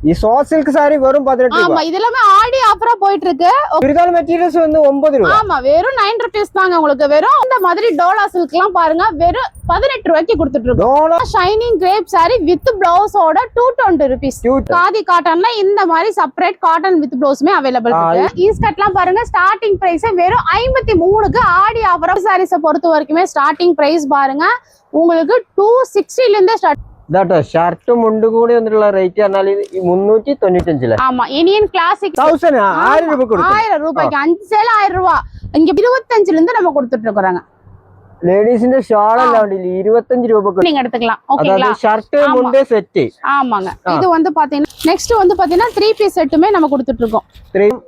ಈ soft silk ಸಾರಿ வெறும் 18 ஆமா இது எல்லாமே ஆடி ஆஃபரா போயிட்டு இருக்கு. சுடிதார் மெட்டீரியல்ஸ் வந்து 9 ரூபாய். ஆமா வெறும் 9 rupees தாங்க உங்களுக்கு. வெறும் இந்த மாதிரி டோலா சில்க் எல்லாம் பாருங்க வெறும் 18 ரூபாய்க்கு கொடுத்துட்டு இருக்கோம். ஷைனிங் கிரேப் சாரி வித் பிளவுஸோட 220 rupees. காதி காட்டன்ல இந்த மாதிரி செப்பரேட் காட்டன் வித் பிளவுஸ்மே அவைலபிள் இருக்கு. ஈஸ்கட்லாம் பாருங்க ஸ்டார்டிங் பிரைஸ் வெறும் 53க்கு ஆடி ஆஃபரா சாரீஸை பொறுத்த வரைக்குமே ஸ்டார்டிங் பிரைஸ் பாருங்க உங்களுக்கு 260 ல இருந்தே ஸ்டார்ட். ഇതാട്ടോ ഷർട്ടും മുണ്ടും കൂടി വന്നിട്ടുള്ള റേറ്റ് പറഞ്ഞാൽ 395. ஆமா இனியன் கிளாசிக் 1000 രൂപ കൊടുക്കും. 1000 ரூபாய்க்கு 5 சேல் 1000 ரூபாய். இங்க 25 ல இருந்து நம்ம கொடுத்துட்டு இருக்கோம். லேடிஸிന്റെ ஷால் எல்லாம் உண்டில 25 ரூபாய்க்கு நீங்க எடுத்துக்கலாம். ஓகேங்களா? அதாவது ஷர்ட் முண்டே செட். ஆமாங்க. இது வந்து பாத்தீங்கன்னா நெக்ஸ்ட் வந்து பாத்தீங்கன்னா 3 பீஸ் செட்டுமே நம்ம கொடுத்துட்டு இருக்கோம்.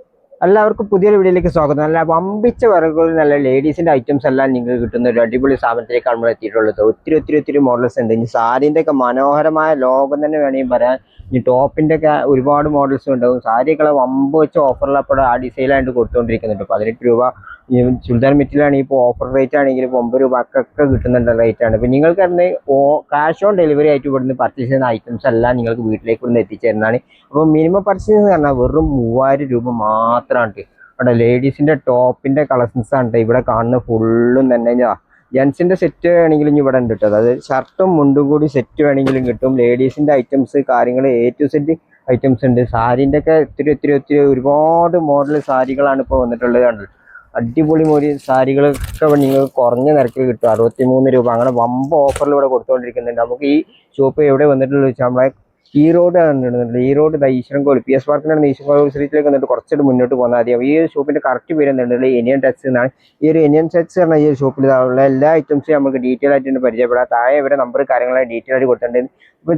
എല്ലാവർക്കും പുതിയൊരു വീഡിയോയിലേക്ക് സ്വാഗതം. നല്ല വമ്പിച്ച വറകൾ നല്ല ലേഡീസിന്റെ ഐറ്റംസ് എല്ലാം നിങ്ങൾക്ക് കിട്ടുന്ന ഒരു അടിപൊളി സ്ഥാപനത്തിലേക്കാണ് നമ്മൾ എത്തിയിട്ടുള്ളത്. ഒത്തിരി മോഡൽസ് ഉണ്ട്. ഇനി സാരിന്റെ ഒക്കെ മനോഹരമായ ലോകം തന്നെ വേണമെങ്കിൽ പറയാൻ. ഇനി ടോപ്പിന്റെ ഒക്കെ ഒരുപാട് മോഡൽസ് ഉണ്ടാവും. സാരിയൊക്കെ വമ്പ് വെച്ച ഓഫറിലപ്പോൾ ആ ഡിസൈനായിട്ട് കൊടുത്തുകൊണ്ടിരിക്കുന്നുണ്ട്. 18 രൂപ. ചുരിദാർ മെറ്റീരിയലാണെങ്കിൽ ഇപ്പോൾ ഓഫർ റേറ്റ് ആണെങ്കിൽ ഇപ്പോൾ 9 രൂപക്കൊക്കെ കിട്ടുന്നുണ്ട് റേറ്റാണ്. ഇപ്പം നിങ്ങൾക്ക് അതിന് ക്യാഷ് ഓൺ ഡെലിവറി ആയിട്ട് ഇവിടുന്ന് പർച്ചേസ് ചെയ്യുന്ന ഐറ്റംസ് എല്ലാം നിങ്ങൾക്ക് വീട്ടിലേക്ക് ഇവിടുന്ന് എത്തിച്ചേരുന്നതാണ്. അപ്പോൾ മിനിമം പർച്ചേസ് എന്ന് പറഞ്ഞാൽ വെറും 3000 രൂപ മാത്രമാണ്. അവിടെ ലേഡീസിൻ്റെ ടോപ്പിൻ്റെ കളക്ഷൻസ് ആണ് ഇവിടെ കാണുന്ന ഫുള്ളും തന്നെ. ജെൻസിൻ്റെ സെറ്റ് വേണമെങ്കിലും ഇവിടെ ഉണ്ട് കേട്ടോ. അതായത് ഷർട്ടും മുണ്ടും കൂടി സെറ്റ് വേണമെങ്കിലും കിട്ടും. ലേഡീസിൻ്റെ ഐറ്റംസ് കാര്യങ്ങൾ A to Z ഐറ്റംസ് ഉണ്ട്. സാരീൻ്റെ ഒക്കെ ഒത്തിരി ഒരുപാട് മോഡൽ സാരികളാണ് ഇപ്പോൾ വന്നിട്ടുള്ളത്. അടിപൊളി സാരികളൊക്കെ നിങ്ങൾക്ക് കുറഞ്ഞ നിരക്കിൽ കിട്ടും. 63 രൂപ. അങ്ങനെ വമ്പ ഓഫറിൽ ഇവിടെ കൊടുത്തുകൊണ്ടിരിക്കുന്നുണ്ട്. നമുക്ക് ഈ ഷോപ്പ് എവിടെ വന്നിട്ടുള്ളത് വെച്ചാൽ നമ്മളെ ഈറോഡ് കണ്ടിട്ടുണ്ട്. ഈറോഡ് ഈശ്വരൻകോവിൽ PS പാർക്കിനാണ്. ഈശ്വരൻകോവിൽ സ്ട്രീറ്റിലേക്ക് വന്നിട്ട് കുറച്ചുകൂടി മുന്നോട്ട് പോകുന്നത് ആദ്യം. ഈ ഷോപ്പിന്റെ കറക്റ്റ് പേര് എന്തുണ്ട് ഇന്ത്യൻ ടച്ച് എന്നാണ്. ഈ ഒരു ഇന്ത്യൻ ടച്ച് പറഞ്ഞ ഈ ഒരു ഷോപ്പിൽ ഉള്ള എല്ലാ ഐറ്റംസും നമുക്ക് ഡീറ്റെയിൽ ആയിട്ട് പരിചയപ്പെടാം. താഴെ ഇവരെ നമ്പർ കാര്യങ്ങളായി ഡീറ്റെയിൽ ആയിട്ട് കൊടുത്തിട്ടുണ്ട്. ഇപ്പൊ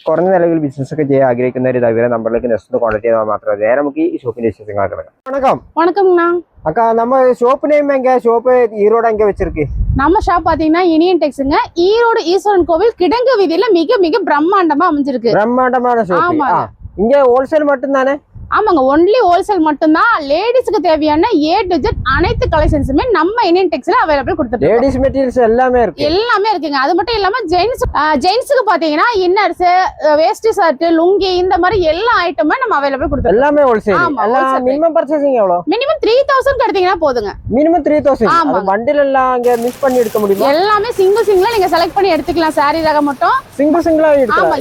കുറഞ്ഞ നിലവിൽ ബിസിനസ് ഒക്കെ ചെയ്യാൻ ആഗ്രഹിക്കുന്നവർ ഇവരെ നമ്പറിലേക്ക് നെക്സ്റ്റ് കോൺടാക്ട് ചെയ്താൽ മാത്രമേ നേരെ നമുക്ക് ഈ ஷோப்பின் விசேஷங்களை கிடக்கும். வணக்கம். வணக்கம்ண்ணா. அக்கா நம்ம ஷாப் நேம் எங்க? ஷாப் ஈரோடு எங்க வச்சிருக்கு? நம்ம ஷாப் பாத்தீங்கன்னா இனியன் டெக்ஸ்ங்க. ஈரோடு ஈஸ்வரன் கோவில் கிடங்கு வீதியில மிக பிரம்மாண்டமா அமைஞ்சிருக்கு. பிரம்மாண்டமான ஷாப். இங்க ஹோல்சேல் மட்டும் தானே? ஆமாங்க ஒன்லி ஹோல்சேல் மட்டும்தான். லேடிஸ்க்கு தேவையான A to Z அனைத்து கலெக்ஷன்ஸுமே நம்ம இந்தியன் டெக்ஸ்ல அவைலபிள் கொடுத்துருக்கோம். லேடிஸ் மெட்டீரியல்ஸ் எல்லாமே இருக்குங்க. அது மட்டும் இல்லாம ஜென்ஸ்க்கு பாத்தீங்கன்னா இன்னர்ஸ், வேஸ்ட் ஷர்ட், லுங்கி இந்த மாதிரி எல்லா ஐட்டமுமே நம்ம அவைலபிள் கொடுத்துருக்கோம். எல்லாமே ஹோல்சேல். மினிமம் பர்சேசிங் எவ்வளவு? மினிமம் 3000 எடுத்தீங்கன்னா போதுங்க. மினிமம் 3000. அது பண்டில் எல்லாம் அங்க மிஸ் பண்ணி எடுக்க முடியுமா? எல்லாமே சிங்கிளா நீங்க செலக்ட் பண்ணி எடுத்துக்கலாம். சாரி ரகம் மட்டும் சிங்கிளா எடுக்கலாம்.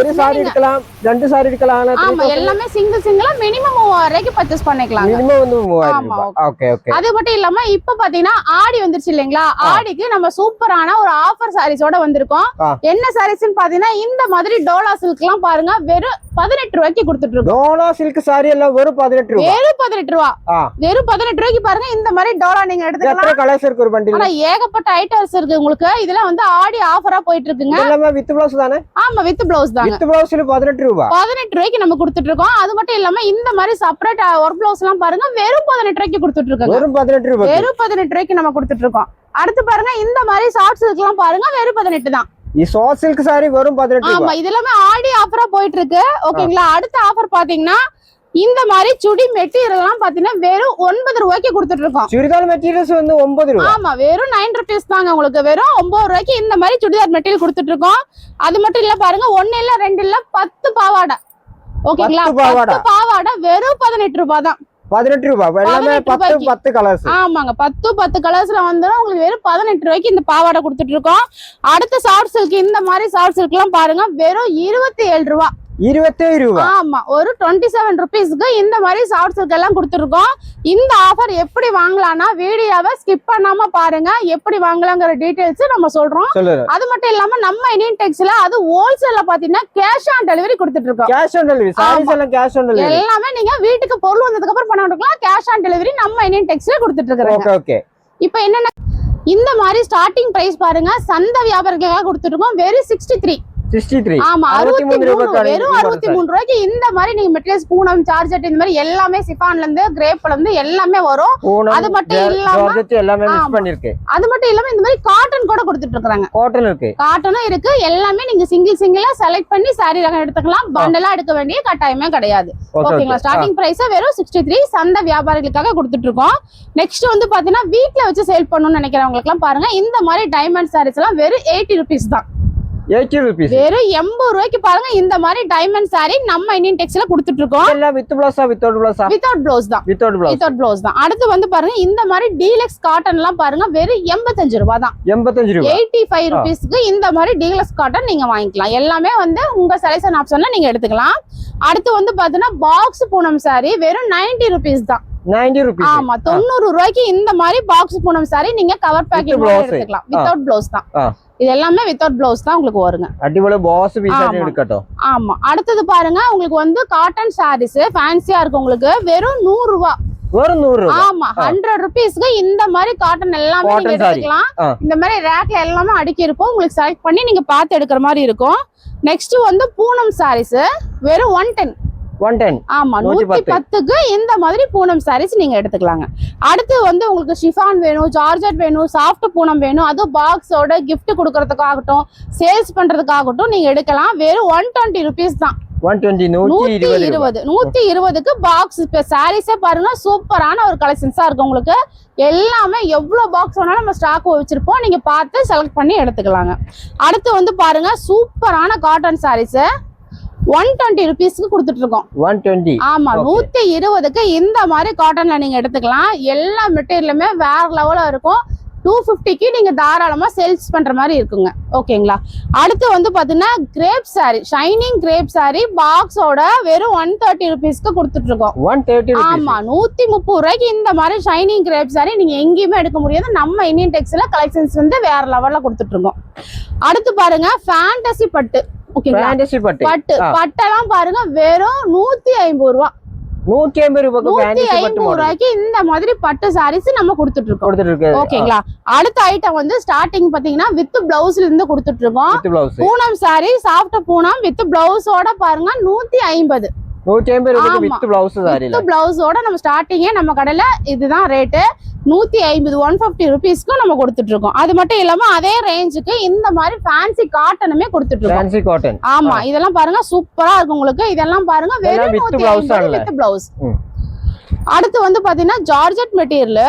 ஒரு சாரி எடுக்கலாம், ரெண்டு சாரி எடுக்கலாம். ஆமா எல்லாமே சிங்கிளா மினிமம் 3000 பர்ச்சேஸ் பண்ணிக்கலாம். மினிமம் வந்து 3000 ரூபாய். ஓகே. அது மட்டும் இல்லாம இப்ப பாத்தீங்கன்னா ஆடி வந்துருச்சு இல்லீங்களா? ஆடிக்கு நம்ம சூப்பரான ஒரு ஆஃபர் சாரீஸோட வந்திருக்கோம். என்ன சாரீஸ்னு பாத்தீங்கன்னா இந்த மாதிரி டோலா சில்க் எல்லாம் பாருங்க வெறும் 18 ரூபாய்க்கு கொடுத்துட்டு இருக்கோம். டோலா சில்க் சாரி எல்லாம் வெறும் 18 ரூபாய். வெறும் 18 ரூபாய். வெறும் 18 ரூபாய்க்கு பாருங்க இந்த மாதிரி டோலா நீங்க எடுத்துக்கலாம். எத்தனை கலர்ஸ் இருக்கு ஒரு பண்டில்? ஏகப்பட்ட ஐட்டம்ஸ் இருக்கு உங்களுக்கு. இதெல்லாம் வந்து ஆடி ஆஃபரா போயிட்டு இருக்குங்க. எல்லாமே வித் ப்ளவுஸ் தானே? ஆமா வித் ப்ளவுஸ் தாங்க. வித் ப்ளவுஸ்ல 18 ரூபாய். 18 ரூபாய்க்கு நம்ம கொடுத்துட்டு இருக்கோம். அது மட்டும் இல்லாம இந்த மாதிரி செப்பரேட் ஒர்க் ப்ளவுஸ் எல்லாம் பாருங்க வெறும் 18 ரூபாய்க்கு கொடுத்துட்டு இருக்கோம். வெறும் 18 ரூபாய். வெறும் 18 ரூபாய்க்கு நம்ம கொடுத்துட்டு இருக்கோம். அடுத்து பாருங்க இந்த மாதிரி ஷார்ட் சில்க் எல்லாம் பாருங்க வெறும் 18 தான். ഈ ഷോർട്ട് സിൽക്ക് സാരി വെറും 18 രൂപ. ஆமா இதெல்லாம் ஆடி ஆஃபரா போயிட்டு இருக்கு. ஓகேங்களா? அடுத்த ஆஃபர் பாத்தீங்கன்னா இந்த மாதிரி சுடி மெட்டீரியல் எல்லாம் பாத்தீங்கன்னா வெறும் 9 ரூபாய்க்கு கொடுத்துட்டு இருக்கோம். சுடிதார் மெட்டீரியல்ஸ் வந்து 9 ரூபாய். ஆமா வெறும் 9 rupees தாங்க உங்களுக்கு. வெறும் 9 ரூபாய்க்கு இந்த மாதிரி சுடிதார் மெட்டீரியல் கொடுத்துட்டு இருக்கோம். அது மட்டும் இல்ல பாருங்க 1 இல்ல 2 இல்ல 10 பாவாடை. ஓகேங்களா? 10 பாவாடை வெறும் 18 ரூபாய் தான். 18 ரூபாய். எல்லாமே 10 கலர்ஸ். ஆமாங்க 10 கலர்ஸ்ல வந்துரும் உங்களுக்கு. வெறும் 18 ரூபாய்க்கு இந்த பாவாடை கொடுத்துட்டு இருக்கோம். அடுத்த ஷார்ட் சில்க் இந்த மாதிரி ஷார்ட் சில்க் எல்லாம் பாருங்க வெறும் 27 ரூபாய். 27 ரூபாய். ஆமா ஒரு 27 rupeesக்கு இந்த மாதிரி ஷார்ட் சில்க் எல்லாம் கொடுத்துருக்கோம். இந்த ஆஃபர் எப்படி வாங்கலாம்னா வீடியோவை ஸ்கிப் பண்ணாம பாருங்க. எப்படி வாங்கலாங்கிற டீடைல்ஸ் நம்ம சொல்றோம். அது மட்டும் இல்லாம நம்ம இந்தியன் டெக்ஸ்ல அது ஹோல்சேல்ல பாத்தீங்கன்னா கேஷ் ஆன் டெலிவரி கொடுத்துட்டு இருக்கோம். Cash on delivery. சாரீஸ் எல்லாம் கேஷ் ஆன் டெலிவரி. எல்லாமே நீங்க வீட்டுக்கு பொருள் வந்ததுக்கு அப்புறம் பண்ண கொடுக்கலாம். கேஷ் ஆன் டெலிவரி நம்ம இந்தியன் டெக்ஸ்ல கொடுத்துட்டு இருக்கோம். ஓகே. இப்போ என்னன்னா இந்த மாதிரி ஸ்டார்டிங் பிரைஸ் பாருங்க சந்தை வியாபாரிகளுக்காக கொடுத்துட்டு இருக்கோம். வெறும் 63. ஆமா 63 ரூபாய். வெறும் 63 ரூபாய்க்கு இந்த மாதிரி நீங்க மெட்டீரியல்ஸ் பூனம், சார்ஜெட் இந்த மாதிரி எல்லாமே சிஃபான்ல இருந்து கிரேப்ல இருந்து எல்லாமே வரும். அது மட்டும் இல்லாம எல்லாமே மிக்ஸ் பண்ணிருக்கு. அது மட்டும் இல்லாம இந்த மாதிரி காட்டன் கூட கொடுத்துட்டு இருக்காங்க. காட்டனும் இருக்கு. எல்லாமே நீங்க சிங்கிளா செலக்ட் பண்ணி சாரி ரகம் எடுத்துக்கலாம். பண்டலா எடுக்க வேண்டிய கட்டாயமே கிடையாது. ஓகேங்களா? ஸ்டார்டிங் பிரைஸ் வெறும் 63 சந்தை வியாபாரிகளுக்காக கொடுத்துட்டு இருக்கோம். நெக்ஸ்ட் வந்து பாத்தீங்கன்னா வீட்ல வச்சு சேல் பண்ணணும்னு நினைக்கிறவங்களுக்கு எல்லாம் பாருங்க இந்த மாதிரி டைமண்ட் சாரீஸ் எல்லாம் வெறும் 80 rupees தான். 80 rupees. வெறும் 80 ரூபாய்க்கு பாருங்க இந்த மாதிரி டைமண்ட் saree நம்ம இந்தியன் டெக்ஸ்ல கொடுத்துட்டு இருக்கோம். எல்லாம் வித் ப்ளவுஸா வித்தவுட் ப்ளவுஸா? வித்தவுட் ப்ளவுஸ் தான். வித்தவுட் ப்ளவுஸ் தான். அடுத்து வந்து பாருங்க இந்த மாதிரி டீலக்ஸ் காட்டன் எல்லாம் பாருங்க வெறும் 85 ரூபாய் தான். 85 ரூபாய். 85 ரூபீஸ்க்கு இந்த மாதிரி டீலக்ஸ் காட்டன் நீங்க வாங்கிக்கலாம். எல்லாமே வந்து உங்க செலக்ஷன் ஆப்ஷன்ல நீங்க எடுத்துக்கலாம். அடுத்து வந்து பாத்தீங்கன்னா பாக்ஸ் பூனம் saree வெறும் 90 ரூபீஸ் தான். 90 rupees. ஆமா 90 ரூபாய்க்கு இந்த மாதிரி பாக்ஸ் பூனம் saree நீங்க கவர் பேக்கிங் எடுத்துக்கலாம். வித்தவுட் ப்ளவுஸ் தான். இது எல்லாமே வித்தவுட் ப்ளவுஸ் தான் உங்களுக்கு வருங்க. அடிபோல பாஸ் பீஸா எடுக்கட்டும். ஆமா அடுத்து பாருங்க உங்களுக்கு வந்து காட்டன் sarees ஃபேன்சியா இருக்கு உங்களுக்கு வெறும் 100 ரூபாய். வெறும் 100 ரூபாய். ஆமா 100 ரூபீஸ்க்கு இந்த மாதிரி காட்டன் எல்லாமே நீங்க எடுத்துக்கலாம். இந்த மாதிரி ரேக்ல எல்லாமே அடுக்கி இருக்கும். உங்களுக்கு செலக்ட் பண்ணி நீங்க பார்த்து எடுக்கிற மாதிரி இருக்கும். நெக்ஸ்ட் வந்து பூனம் sarees வெறும் 110. 110. ஆமா 110க்கு இந்த மாதிரி பூனம் sarees நீங்க எடுத்துக்கலாங்க. அடுத்து வந்து உங்களுக்கு ஷிஃபான் வேணும், ஜார்ஜெட் வேணும், சாஃப்ட் பூனம் வேணும், அது பாக்ஸோட gift கொடுக்கறதுக்காகட்டும் சேல்ஸ் பண்றதுக்காகட்டும் நீங்க எடுக்கலாம். வெறும் 120 ரூபீஸ் தான். 120க்கு பாக்ஸ் இப்ப சாரீஸே பாருங்க சூப்பரான ஒரு கலெக்ஷன்ஸா இருக்கு உங்களுக்கு. எல்லாமே எவ்வளவு பாக்ஸ் வேணாலும் நம்ம ஸ்டாக் வச்சிருப்போம். நீங்க பார்த்து செலக்ட் பண்ணி எடுத்துக்கலாங்க. அடுத்து வந்து பாருங்க சூப்பரான காட்டன் sarees 120 ரூபீஸ்க்கு கொடுத்துட்டு இருக்கோம். 120. ஆமா 120க்கு இந்த மாதிரி காட்டன்ல நீங்க எடுத்துக்கலாம். எல்லா மெட்டீரியலுமே வேற லெவல்ல இருக்கும். 250க்கு நீங்க தாராளமா சேல்ஸ் பண்ற மாதிரி இருக்குங்க. ஓகேங்களா? அடுத்து வந்து பாத்தீங்கன்னா crepe saree shining crepe saree பாக்ஸோட வெறும் 130 ரூபீஸ்க்கு கொடுத்துட்டு இருக்கோம். 130 rupees. ஆமா 130 ரூபாய்க்கு இந்த மாதிரி ஷைனிங் கிரேப் saree நீங்க எங்கேயுமே எடுக்க முடியாது. நம்ம இந்தியன் டெக்ஸ்ல கலெக்ஷன்ஸ் வந்து வேற லெவல்ல கொடுத்துட்டு இருக்கோம். அடுத்து பாருங்க ஃபேண்டசி பட்டு. ஓகேங்களா? ஃபேண்டசி பட்டு. பட்டெல்லாம் பாருங்க வெறும் 150 ரூபாய். 150 ரூபாய்க்கு இந்த மாதிரி பட்டு sarees நம்ம கொடுத்துட்டு இருக்கோம். ஓகேங்களா? அடுத்த ஐட்டம் வந்து ஸ்டார்டிங் பாத்தீங்கன்னா வித் பிளவுஸ்ல இருந்து கொடுத்துட்டு இருக்கோம். Poonam saree soft Poonam with பிளவுஸோட பாருங்க 150. 150 ரூபாய்க்கு வித் பிளவுஸ் saree. வித் பிளவுஸோட நம்ம ஸ்டார்டிங்கே நம்ம கடையில இதுதான் ரேட். 150 150 ரூபீஸ்க்கு நம்ம கொடுத்துட்டு இருக்கோம். அது மட்டும் இல்லாம அதே ரேஞ்சுக்கு இந்த மாதிரி ஃபேன்சி காட்டனுமே கொடுத்துட்டு இருக்கோம். Fancy cotton. ஆமா இதெல்லாம் பாருங்க சூப்பரா இருக்கு உங்களுக்கு. இதெல்லாம் பாருங்க வெறும் 150 வித் பிளவுஸ். அடுத்து வந்து பாத்தீங்கன்னா georgette material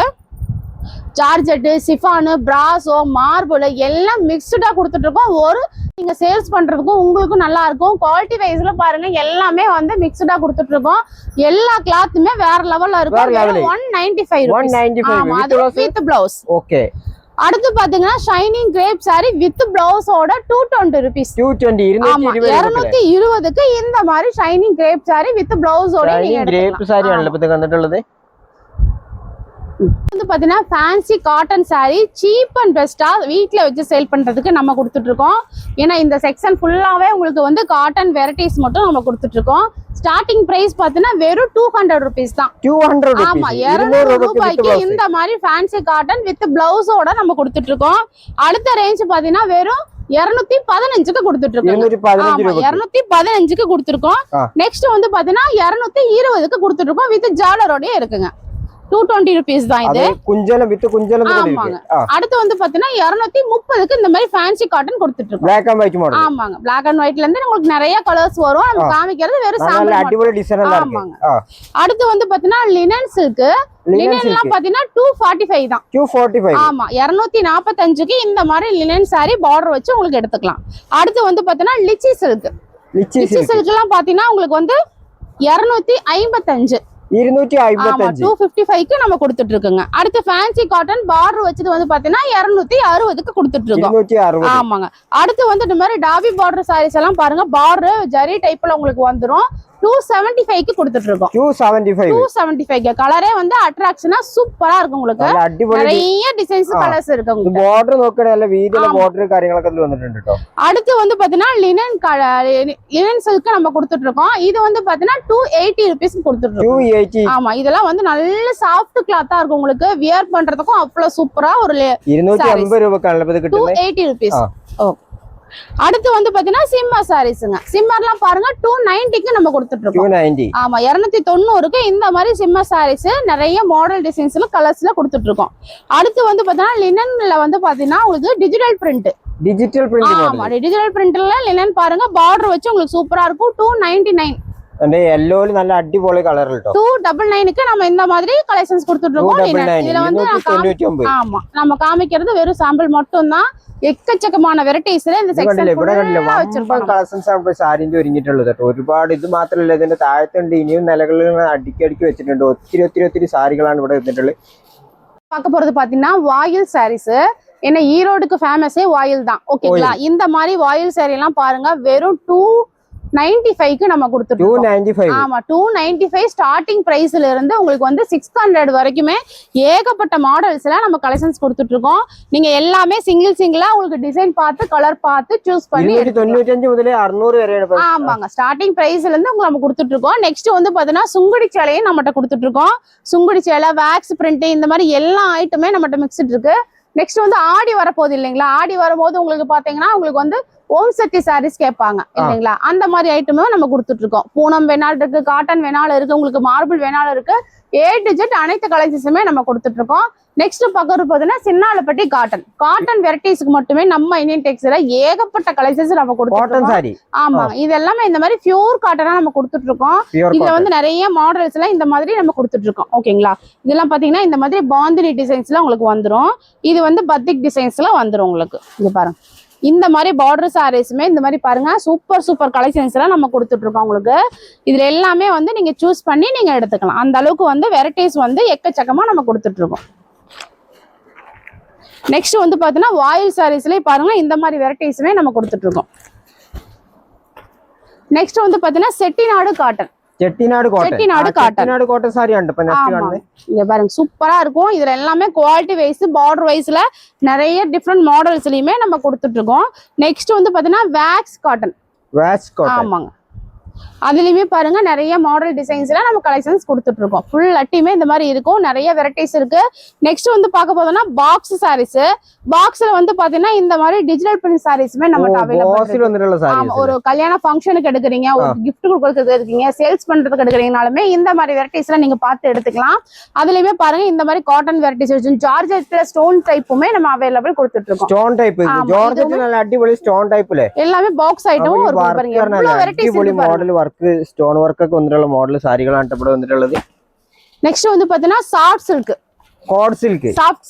georgette chiffon brasso marble எல்லாம் மிக்ஸ்டா கொடுத்துட்டு இருக்கோம். ஒரு நீங்க சேல்ஸ் பண்றதுக்கும் உங்களுக்கும் நல்லா இருக்கும். குவாலிட்டி வைஸ்ல பாருங்க எல்லாமே வந்து மிக்ஸ்டா கொடுத்துட்டு இருக்கோம். எல்லா கிளாத்துமே வேற லெவல்ல இருக்கும். 195 வித் பிளவுஸ். ஓகே. அடுத்து பாத்தீங்கன்னா ஷைனிங் கிரேப் saree வித் பிளவுஸோட 220 ரூபீஸ். 220க்கு இந்த மாதிரி ஷைனிங் கிரேப் saree வித் பிளவுஸோட நீங்க கிரேப் saree அன்னலப்பத்துக்கு வந்துட்டுள்ளது. வந்து பாத்தீங்கன்னா fancy cotton saree cheap and பெஸ்டா வீட்ல வச்சு சேல் பண்றதுக்கு நம்ம கொடுத்துட்டு இருக்கோம். ஏன்னா இந்த செக்ஷன் ஃபுல்லாவே உங்களுக்கு வந்து காட்டன் வெரைட்டிஸ் மட்டும் நம்ம கொடுத்துட்டு இருக்கோம். ஸ்டார்டிங் பிரைஸ் பாத்தீங்கன்னா வெறும் 200 ரூபீஸ் தான். 200 ரூபாய். ஆமா 200 ரூபாய்க்கு இந்த மாதிரி ஃபேன்சி காட்டன் வித் பிளவுஸோட நம்ம கொடுத்துட்டு இருக்கோம். அடுத்த ரேஞ்ச் பாத்தீங்கன்னா வெறும் 215க்கு கொடுத்துட்டு இருக்கோம். 215க்கு கொடுத்துருக்கோம். நெக்ஸ்ட் வந்து பாத்தீங்கன்னா 220க்கு கொடுத்துட்டு இருக்கோம். வித் ஜாலரோடய இருக்குங்க. 220 ரூபீஸ் தான் இது. குஞ்சலம் வித் குஞ்சலம் ஆமாங்க. அடுத்து வந்து பாத்தீங்கன்னா 230க்கு இந்த மாதிரி ஃபேன்சி காட்டன் கொடுத்துட்டு இருக்கோம். Black and white model. ஆமாங்க. Black and whiteல இருந்து உங்களுக்கு நிறைய கலர்ஸ் வரும். நம்ம காமிக்கிறது வெறும் சாம்பிள். அடிபொலி டிசைன்ல இருக்கு. அடுத்து வந்து பாத்தீங்கன்னா லினன் சில்க். லினன்லாம் பாத்தீங்கன்னா 245 தான். 245. ஆமா 245க்கு இந்த மாதிரி லினன் saree பார்டர் வச்சு உங்களுக்கு எடுத்துக்கலாம். அடுத்து வந்து பாத்தீங்கன்னா லிச்சி சில்க். லிச்சி சில்க்லாம் பாத்தீங்கன்னா உங்களுக்கு வந்து 255. 255க்கு நம்ம கொடுத்துட்டு இருக்கோங்க. அடுத்து ஃபேன்சி காட்டன் பார்டர் வச்சது வந்து பாத்தீங்கன்னா 260க்கு கொடுத்துட்டு இருக்கோம். 260. ஆமாங்க. அடுத்து வந்து இந்த மாதிரி டாபி பார்டர் sarees எல்லாம் பாருங்க பார்டர் ஜரி டைப்ல உங்களுக்கு வந்துரும். 275க்கு கொடுத்துட்டு இருக்கோம். 275 கலரே வந்து அட்ராக்ஷனா சூப்பரா இருக்கும் உங்களுக்கு. நிறைய டிசைன்ஸ் கலர்ஸ் இருக்கு உங்களுக்கு. பார்டர் നോക്കണല്ല വീതിയിലെ பார்டர் കാര്യങ്ങളൊക്കെ അതിൽ വന്നിട്ടുണ്ട് ട്ടോ. அடுத்து வந்து பாத்தீங்கன்னா லினன் சில்க் நம்ம கொடுத்துட்டு இருக்கோம். இது வந்து பாத்தீங்கன்னா 280 ரூபீஸ் கொடுத்துட்டு இருக்கோம். 280. ஆமா இதெல்லாம் வந்து நல்ல சாஃப்ட் கிளாத்தா இருக்கும் உங்களுக்கு. வியர் பண்றதுக்கும் அவ்வளவு சூப்பரா ஒரு 250 ரூபாய்க்கு நல்லது கிട്ടുமே. 280 ரூபீஸ். ஓகே. அடுத்து வந்து பாத்தீங்கன்னா சிம்மர் சாரீஸ்ங்க. சிம்மர்லாம் பாருங்க 290க்கு நம்ம கொடுத்துட்டு இருக்கோம். 290. ஆமா 290க்கு இந்த மாதிரி சிம்மர் சாரீஸ் நிறைய மாடல் டிசைன்ஸ்ல கலர்ஸ்ல கொடுத்துட்டு இருக்கோம். அடுத்து வந்து பாத்தீங்கன்னா லினன்ல வந்து பாத்தீங்கன்னா உங்களுக்கு டிஜிட்டல் பிரிண்ட். ஆமா டிஜிட்டல் பிரிண்ட்ல லினன் பாருங்க பார்டர் வச்சு உங்களுக்கு சூப்பரா இருக்கும். 299. യെല്ലോയില് നല്ല അടിപൊളി കളർ കേട്ടോ. 299க்கு நம்ம இந்த மாதிரி கலெக்ஷன்ஸ் கொடுத்துட்டு இருக்கோம். இதுல வந்து ஆமா நம்ம காமிக்கிறது வெறும் சாம்பிள் மட்டும் தான். എക്കച്ചക്കமான വെറൈറ്റീസിൽ സാരിന്റെ ഒരുങ്ങിയിട്ടുള്ളത് കേട്ടോ. ഒരുപാട് ഇത് മാത്രമല്ല, ഇതിന്റെ താഴത്തുണ്ട് ഇനിയും നിലകളിൽ അടുക്കി വെച്ചിട്ടുണ്ട്. ഒത്തിരി സാരികളാണ് ഇവിടെ വന്നിട്ടുള്ളത്. பார்க்க போறது பாத்தீங்கன்னா வாயில் சாரீஸ். ஏன்னா ஈரோடுக்கு ஃபேமஸே வாயில் தான். ஓகேங்களா, இந்த மாதிரி வாயில் சாரி எல்லாம் பாருங்க வெறும் 295க்கு நம்ம கொடுத்துருக்கோம். 295. ஆமா 295 ஸ்டார்டிங் பிரைஸ்ல இருந்து உங்களுக்கு வந்து 600 வரைக்குமே ஏகப்பட்ட மாடல்ஸ்ல நம்ம கலெக்ஷன்ஸ் கொடுத்துட்டு இருக்கோம். நீங்க எல்லாமே சிங்கிளா உங்களுக்கு டிசைன் பார்த்து கலர் பார்த்து சூஸ் பண்ணி 95 முதல்ல 600 வரை. ஆமாங்க, ஸ்டார்டிங் பிரைஸ்ல இருந்து உங்களுக்கு நம்ம கொடுத்துட்டு இருக்கோம். நெக்ஸ்ட் வந்து பாத்தீங்கன்னா சுங்குடி சேலையும் நம்மகிட்ட கொடுத்துட்டு இருக்கோம். சுங்குடி சேலை, வேக்ஸ் பிரிண்ட், இந்த மாதிரி எல்லா ஐட்டமே நம்மகிட்ட மிக்ஸ்ட் இருக்கு. நெக்ஸ்ட் வந்து ஆடி வரப்போகுது இல்லைங்களா, ஆடி வரும்போது உங்களுக்கு பாத்தீங்கன்னா உங்களுக்கு வந்து ஓம் சக்தி சாரீஸ் கேட்பாங்க இல்லைங்களா, அந்த மாதிரி ஐட்டமும் நம்ம கொடுத்துட்டு இருக்கோம். பூனம் வேணாலும் இருக்கு, காட்டன் வேணாலும் இருக்கு, உங்களுக்கு மார்பிள் வேணாலும் இருக்கு, A to Z அனைத்து கலெக்ஷன்ஸுமே நம்ம கொடுத்துட்டு இருக்கோம். நெக்ஸ்ட் பார்க்கறது பார்த்தீங்கன்னா சின்னாலப்பட்டி காட்டன் வெரைட்டிஸ்க்கு மட்டுமே நம்ம இந்தியன் டெக்ஸ்டைல ஏகப்பட்ட கலெக்ஷன்ஸ் நம்ம கொடுத்துருக்கோம். ஆமா, இது எல்லாமே இந்த மாதிரி பியூர் காட்டனா நம்ம கொடுத்துட்டு இருக்கோம். இதுல வந்து நிறைய மாடல்ஸ் எல்லாம் இந்த மாதிரி நம்ம கொடுத்துட்டு இருக்கோம். ஓகேங்களா, இதெல்லாம் பாத்தீங்கன்னா இந்த மாதிரி பாந்தினி டிசைன்ஸ்ல உங்களுக்கு வந்துரும். இது வந்து பத்திக் டிசைன்ஸ்ல வந்துரும் உங்களுக்கு. இங்க பாருங்க, இந்த மாதிரி பார்டர் சாரீஸுமே இந்த மாதிரி பாருங்க சூப்பர் கலெக்ஷன்ஸ் எல்லாம் நம்ம கொடுத்துட்டு இருக்கோம் உங்களுக்கு. இதுல எல்லாமே வந்து நீங்க சூஸ் பண்ணி நீங்க எடுத்துக்கலாம். அந்த அளவுக்கு வந்து வெரைட்டிஸ் வந்து எக்கச்சக்கமா நம்ம கொடுத்துட்டு இருக்கோம். நெக்ஸ்ட் வந்து பாத்தீங்கன்னா வாயில் சாரீஸ்லயே பாருங்க இந்த மாதிரி வெரைட்டிஸுமே நம்ம கொடுத்துட்டு இருக்கோம். நெக்ஸ்ட் வந்து பாத்தீங்கன்னா செட்டிநாடு காட்டன் சாரி இங்க பாருங்க சூப்பரா இருக்கும். இதுல எல்லாமே குவாலிட்டி வைஸ் பார்டர் வைஸ்ல நிறைய டிஃப்ரெண்ட் மாடல்ஸ்லயுமே நம்ம கொடுத்துட்டு இருக்கோம். நெக்ஸ்ட் வந்து பாத்தீங்கன்னா வேக்ஸ் காட்டன். ஆமாங்க, அதுலயுமே பாருங்க நிறைய மாடல் டிசைன்ஸ்ல நம்ம கலெக்ஷன்ஸ் கொடுத்துட்டு இருக்கோம். ஃபுல் அட்டியுமே இந்த மாதிரி இருக்கும், நிறைய வெரைட்டிஸ் இருக்கு. நெக்ஸ்ட் வந்து பார்க்க போதோம்னா பாக்ஸ் சாரீஸ். பாக்ஸ்ல வந்து பாத்தீங்கன்னா இந்த மாதிரி டிஜிட்டல் பிரிண்ட் சாரீஸ்மே நம்ம அவைலபிள். ஆமா, ஒரு கல்யாண ஃபங்க்ஷனுக்கு எடுக்கிறீங்க, ஒரு கிஃப்ட் கொடுக்கறதுக்கு இருக்கீங்க, சேல்ஸ் பண்றதுக்கு எடுக்கிறீங்கனாலுமே இந்த மாதிரி வெரைட்டிஸ்ல நீங்க பார்த்து எடுத்துக்கலாம். அதுலயுமே பாருங்க இந்த மாதிரி காட்டன் வெரைட்டிஸ் வச்சு ஜார்ஜெட்ல ஸ்டோன் டைப்புமே நம்ம அவைலபிள் கொடுத்துட்டு இருக்கோம். ஸ்டோன் டைப், ஜார்ஜெட் நல்ல அடிபொலி ஸ்டோன் டைப்ல எல்லாமே பாக்ஸ் ஐட்டமும் இருக்கு. பாருங்க எவ்வளவு வெரைட்டிஸ் இருக்கு. വർക്ക് സ്റ്റോൺ വർക്ക് ഒക്കെ വന്നിട്ടുള്ള മോഡൽ സാരികളാണ് ഇവിടെ വന്നിട്ടുള്ളത്. നെക്സ്റ്റ് வந்து பாத்தீங்கன்னா soft silk. Soft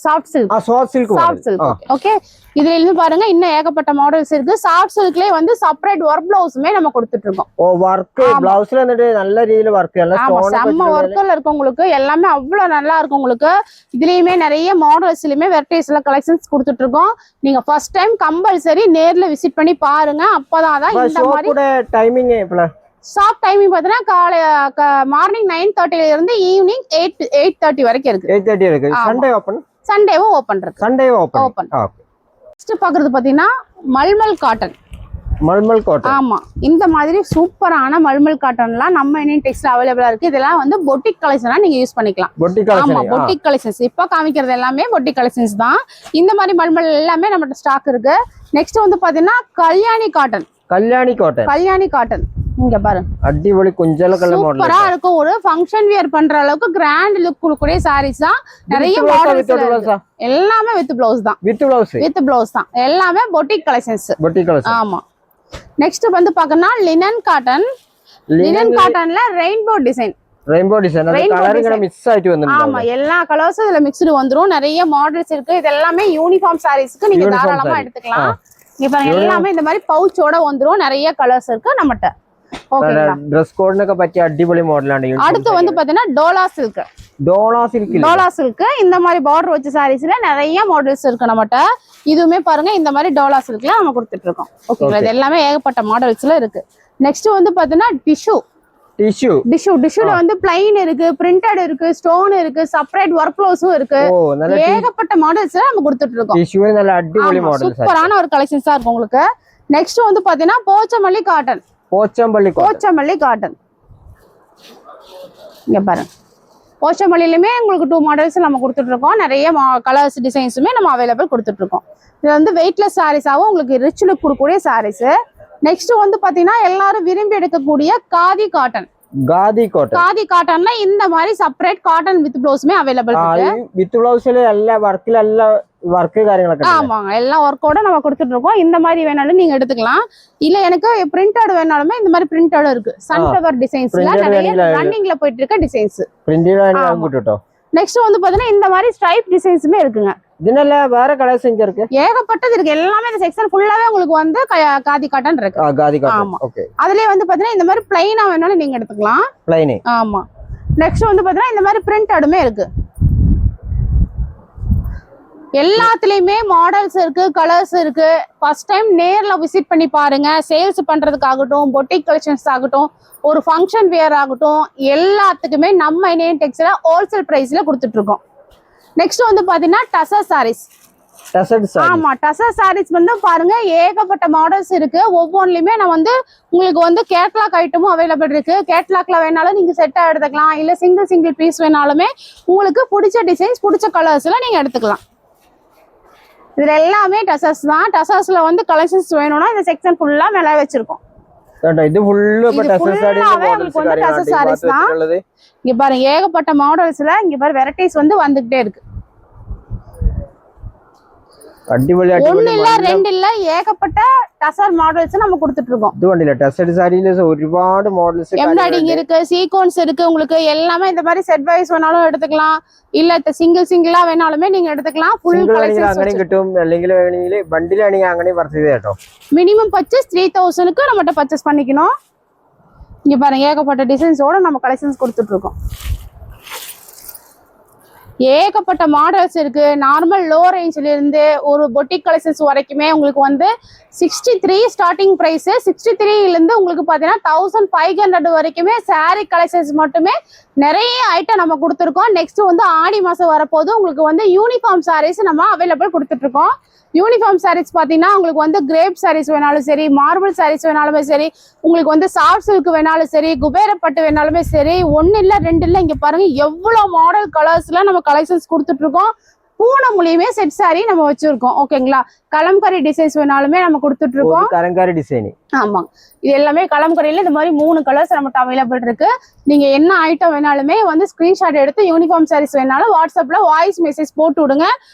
silk. Okay, இதுல இருந்து பாருங்க இன்னும் ஏகப்பட்ட மாடல்ஸ் இருக்கு. சாஃப்ட் சில்க்லயே வந்து செப்பரேட் வர்க் பிளவுஸ்மே நம்ம கொடுத்துட்டு இருக்கோம். வர்க் பிளவுஸ்ல வந்துட்டு நல்ல ரீதியில வர்க் எல்லாம் செம்ம வர்க்ல இருக்கு உங்களுக்கு. எல்லாமே அவ்வளவு நல்லா இருக்கும் உங்களுக்கு. இதுலயுமே நிறைய மாடல்ஸ்லயுமே வெரைட்டிஸ்ல கலெக்ஷன்ஸ் கொடுத்துட்டு இருக்கோம். நீங்க ஃபர்ஸ்ட் டைம் கம்பல்சரி நேர்ல விசிட் பண்ணி பாருங்க. அப்பதான் இந்த மாதிரி டைமிங் ஷாப் டைமிங் பார்த்தீங்கன்னா காலை மார்னிங் 9:30 இருந்து ஈவினிங் 8:30 வரைக்கும் இருக்கு. 8:30 இருக்கு. சண்டேவும் ஓபன் இருக்கு. நெக்ஸ்ட் பாக்குறது பாத்தீங்கன்னா மல்மல் காட்டன். ஆமா, இந்த மாதிரி சூப்பரான மல்மல் காட்டன்லாம் நம்ம இந்தியன் டெக்ஸ்டைல் அவைலபிளா இருக்கு. இதெல்லாம் வந்து பொட்டிக் கலெக்ஷனா நீங்க யூஸ் பண்ணிக்கலாம். ஆமா, பொட்டிக் கலெக்ஷன்ஸ் இப்ப காமிக்கிறது எல்லாமே பொட்டிக் கலெக்ஷன்ஸ் தான். இந்த மாதிரி மல்மல் எல்லாமே நம்மகிட்ட ஸ்டாக் இருக்கு. நெக்ஸ்ட் வந்து பாத்தீங்கன்னா கல்யாணி காட்டன். இங்க பாருங்க அடிபொலி குஞ்சல கலர் மாடல் சூப்பரா இருக்கும். ஒரு ஃபங்க்ஷன் வியர் பண்ற அளவுக்கு கிராண்ட் லுக் கொடுக்கக்கூடிய சாரீஸ் தான். நிறைய மாடல்ஸ் எல்லாமே வித் ப்ளவுஸ் தான். எல்லாமே பொட்டிக் கலெக்ஷன்ஸ். ஆமா, நெக்ஸ்ட் வந்து பாக்கனா லினன் காட்டன்ல ரெயின்போ டிசைன். கலர் மிக்ஸ் ஆயிட்டு வந்துரும். ஆமா, எல்லா கலர்ஸும் இதுல மிக்ஸ்டு வந்துரும். நிறைய மாடல்ஸ் இருக்கு. இது எல்லாமே யூனிஃபார்ம் சாரீஸ்க்கு நீங்க தாராளமா எடுத்துக்கலாம். இப்ப எல்லாமே இந்த மாதிரி பவுச்சோட வந்துரும். நிறைய கலர்ஸ் இருக்கு நம்மட்ட. ஓகேங்களா, Dress code னக்கு பத்திய அடிபொலி மாடலான. அடுத்து வந்து பாத்தீங்கன்னா டோலா சில்க். இந்த மாதிரி பார்டர் வச்ச சாரீஸ்ல நிறைய மாடல்ஸ் இருக்கு நம்மட்ட. இதுவுமே பாருங்க இந்த மாதிரி டோலா சில்க்ல நம்ம கொடுத்துட்டு இருக்கோம். ஓகேங்களா, இது எல்லாமே ஏகப்பட்ட மாடல்ஸ்ல இருக்கு. நெக்ஸ்ட் வந்து பாத்தீங்கன்னா டிஷ்யூல வந்து பிளைன் இருக்கு, பிரிண்டட் இருக்கு, ஸ்டோன் இருக்கு, செப்பரேட் வர்க் ப்ளவுஸும் இருக்கு. ஏகப்பட்ட மாடல்ஸ்ல நம்ம கொடுத்துட்டு இருக்கோம். டிஷ்யூ நல்ல அடிபொலி மாடல், சூப்பரான ஒரு கலெக்ஷன்ஸா இருக்கும் உங்களுக்கு. நெக்ஸ்ட் வந்து பாத்தீங்கன்னா போச்சமல்லி காட்டன். இங்க பாருங்க, போச்சமல்லிலுமே உங்களுக்கு 2 மாடல்ஸ் நம்ம கொடுத்துட்டு இருக்கோம். நிறைய கலர்ஸ் டிசைன்ஸுமே நம்ம அவைலபிள் கொடுத்துட்டு இருக்கோம். இது வந்து வெயிட்லெஸ் சாரீஸாவும் உங்களுக்கு ரிச் லுக் கொடுக்கக்கூடிய சாரீஸ். நெக்ஸ்ட் வந்து பாத்தீங்கன்னா எல்லாரும் விரும்பி எடுக்கக்கூடிய காதி காட்டன். காதி காட்டன். காதி காட்டன்ல இந்த மாதிரி செப்பரேட் காட்டன் வித் ப்ளவுஸுமே அவைலபிள் இருக்கு. வித் ப்ளவுஸ்ல எல்லா வர்க்ல எல்லா வர்க் காரியங்கள ஆமாங்க, எல்லா ஒர்க்கோட நம்ம கொடுத்துட்டு இருக்கோம். இந்த மாதிரி வேணாலும் நீங்க எடுத்துக்கலாம். இல்ல எனக்கு பிரிண்டட் வேணாலுமே இந்த மாதிரி பிரிண்டட் இருக்கு. சன்ஃப்ளவர் டிசைன்ஸ்ல நிறைய ரன்னிங்ல போயிட்டு இருக்க டிசைன்ஸ். பிரிண்டட் வேணாலும் போட்டுட்டோம். நெக்ஸ்ட் வந்து பாத்தீங்கன்னா இந்த மாதிரி ஸ்ட்ரைப் டிசைன்ஸுமே இருக்குங்க. இதனால வேற கலர்ஸ் எங்க இருக்கு? ஏகப்பட்டது இருக்கு. எல்லாமே இந்த செக்ஷன் ஃபுல்லாவே உங்களுக்கு வந்து காதி காட்டன் இருக்கு. காதி காட்டன். ஓகே. அதுலயே வந்து பாத்தீங்கன்னா இந்த மாதிரி பிளைனா வேணாலும் நீங்க எடுத்துக்கலாம். பிளைன். ஆமா. நெக்ஸ்ட் வந்து பாத்தீங்கன்னா இந்த மாதிரி பிரிண்டடுமே இருக்கு. எல்லாத்துலயுமே மாடல்ஸ் இருக்கு, கலர்ஸ் இருக்கு. ஃபர்ஸ்ட் டைம் நேர்ல விசிட் பண்ணி பாருங்க. சேல்ஸ் பண்றதுக்காகட்டும், பொட்டிக் கலெக்ஷன்ஸ் ஆகட்டும், ஒரு ஃபங்க்ஷன் வியர் ஆகட்டும், எல்லாத்துக்குமே நம்ம இந்தியன் டெக்ஸ்டைல ஹோல்சேல் பிரைஸ்ல கொடுத்துட்டு இருக்கோம். நெக்ஸ்ட் வந்து பாத்தீங்கன்னா டசர் சாரீஸ். ஆமா, டசர் சாரீஸ் வந்து பாருங்க ஏகப்பட்ட மாடல்ஸ் இருக்கு. ஒவ்வொன்றுலயுமே நான் வந்து உங்களுக்கு வந்து கேட்லாக் ஐட்டமும் அவைலபிள் இருக்கு. கேட்லாக்ல வேணாலும் நீங்க செட்டா எடுத்துக்கலாம். இல்ல சிங்கிள் பீஸ் வேணாலுமே உங்களுக்கு பிடிச்ச டிசைன்ஸ் பிடிச்ச கலர்ஸ்ல நீங்க எடுத்துக்கலாம். இதுல எல்லாமே டசர்ஸ் தான். டசர்ஸ்ல வந்து கலெக்ஷன்ஸ் வேணும்னா இந்த செக்ஷன் ஃபுல்லா மேல வச்சிருக்கோம். இது ஃபுல்லா டசர் சாரீஸ் தான். இங்க பாருங்க ஏகப்பட்ட மாடல்ஸ்ல இங்க பாரு வெரைட்டிஸ் வந்து வந்துகிட்டே இருக்கு. ஒன்னு இல்ல ரெண்டு இல்ல ஏகப்பட்ட டசர் மாடல்ஸ் நம்ம கொடுத்துட்டு இருக்கோம். இது வண்டில டசர் சாரியில ஒருபாடு மாடல்ஸ் எம்ப்ராய்டிங் இருக்கு, சீக்வென்ஸ் இருக்கு. உங்களுக்கு எல்லாமே இந்த மாதிரி செட் வைஸ் வேணாலும் எடுத்துக்கலாம். இல்ல சிங்கிளா வேணாலுமே நீங்க எடுத்துக்கலாம். ஃபுல் கலெக்ஷன்ஸ் അങ്ങനെ കിട്ടും. അല്ലെങ്കിൽ വേണമെങ്കിൽ ബണ്ടിലാണെങ്കിൽ അങ്ങനെ പർച്ചേസ് ചെയ്യട്ടോ. மினிமம் பர்ச்சேஸ் 3000க்கு நம்மட்ட பர்ச்சேஸ் பண்ணிக்கணும். இங்க பாருங்க ஏகப்பட்ட டிசைன்ஸோட நம்ம கலெக்ஷன்ஸ் கொடுத்துட்டு இருக்கோம். ஏகப்பட்ட மாடல்ஸ் இருக்கு. நார்மல் லோ ரேஞ்ச்ல இருந்து ஒரு பொட்டிக் கலெக்ஷன்ஸ் வரைக்குமே உங்களுக்கு வந்து 63 ஸ்டார்டிங் பிரைஸ். 63 இருந்து உங்களுக்கு பாத்தீங்கன்னா 1500 வரைக்குமே சாரீ கலெக்ஷன்ஸ் மட்டுமே நிறைய ஐட்டம் நம்ம கொடுத்துருக்கோம். நெக்ஸ்ட் வந்து ஆடி மாசம் வரப்போது உங்களுக்கு வந்து யூனிஃபார்ம் சாரீஸ் நம்ம அவைலபிள் கொடுத்துட்டு இருக்கோம். யூனிஃபார்ம் சாரீஸ் பாத்தீங்கன்னா உங்களுக்கு வந்து கிரேப் சாரீஸ் வேணாலும் சரி, மார்பிள் சாரீஸ் வேணாலுமே சரி, உங்களுக்கு வந்து சாஃப்ட் சில்க் வேணாலும் சரி, குபேரப்பட்டு வேணாலுமே சரி, ஒன்னு இல்ல ரெண்டு இல்ல இங்க பாருங்க எவ்வளவு மாடல் கலர்ஸ்ல நம்ம கலெக்ஷன்ஸ் கொடுத்துட்டு இருக்கோம். பூனை மூலியமே செட் சாரி நம்ம வச்சிருக்கோம். ஓகேங்களா? கலம்காரி டிசைன்ஸ் வேணாலுமே நம்ம கொடுத்துட்டு இருக்கோம். கலம்காரி டிசைன். ஆமா, இது எல்லாமே கலம்காரியில இந்த மாதிரி 3 கலர்ஸ் நம்மகிட்ட அவைலபிள் இருக்கு. நீங்க என்ன ஐட்டம் வேணாலுமே வந்து ஸ்கிரீன்ஷாட் எடுத்து யூனிஃபார்ம் சாரீஸ் வேணாலும் வாட்ஸ்அப்ல வாய்ஸ் மெசேஜ் போட்டு விடுங்க.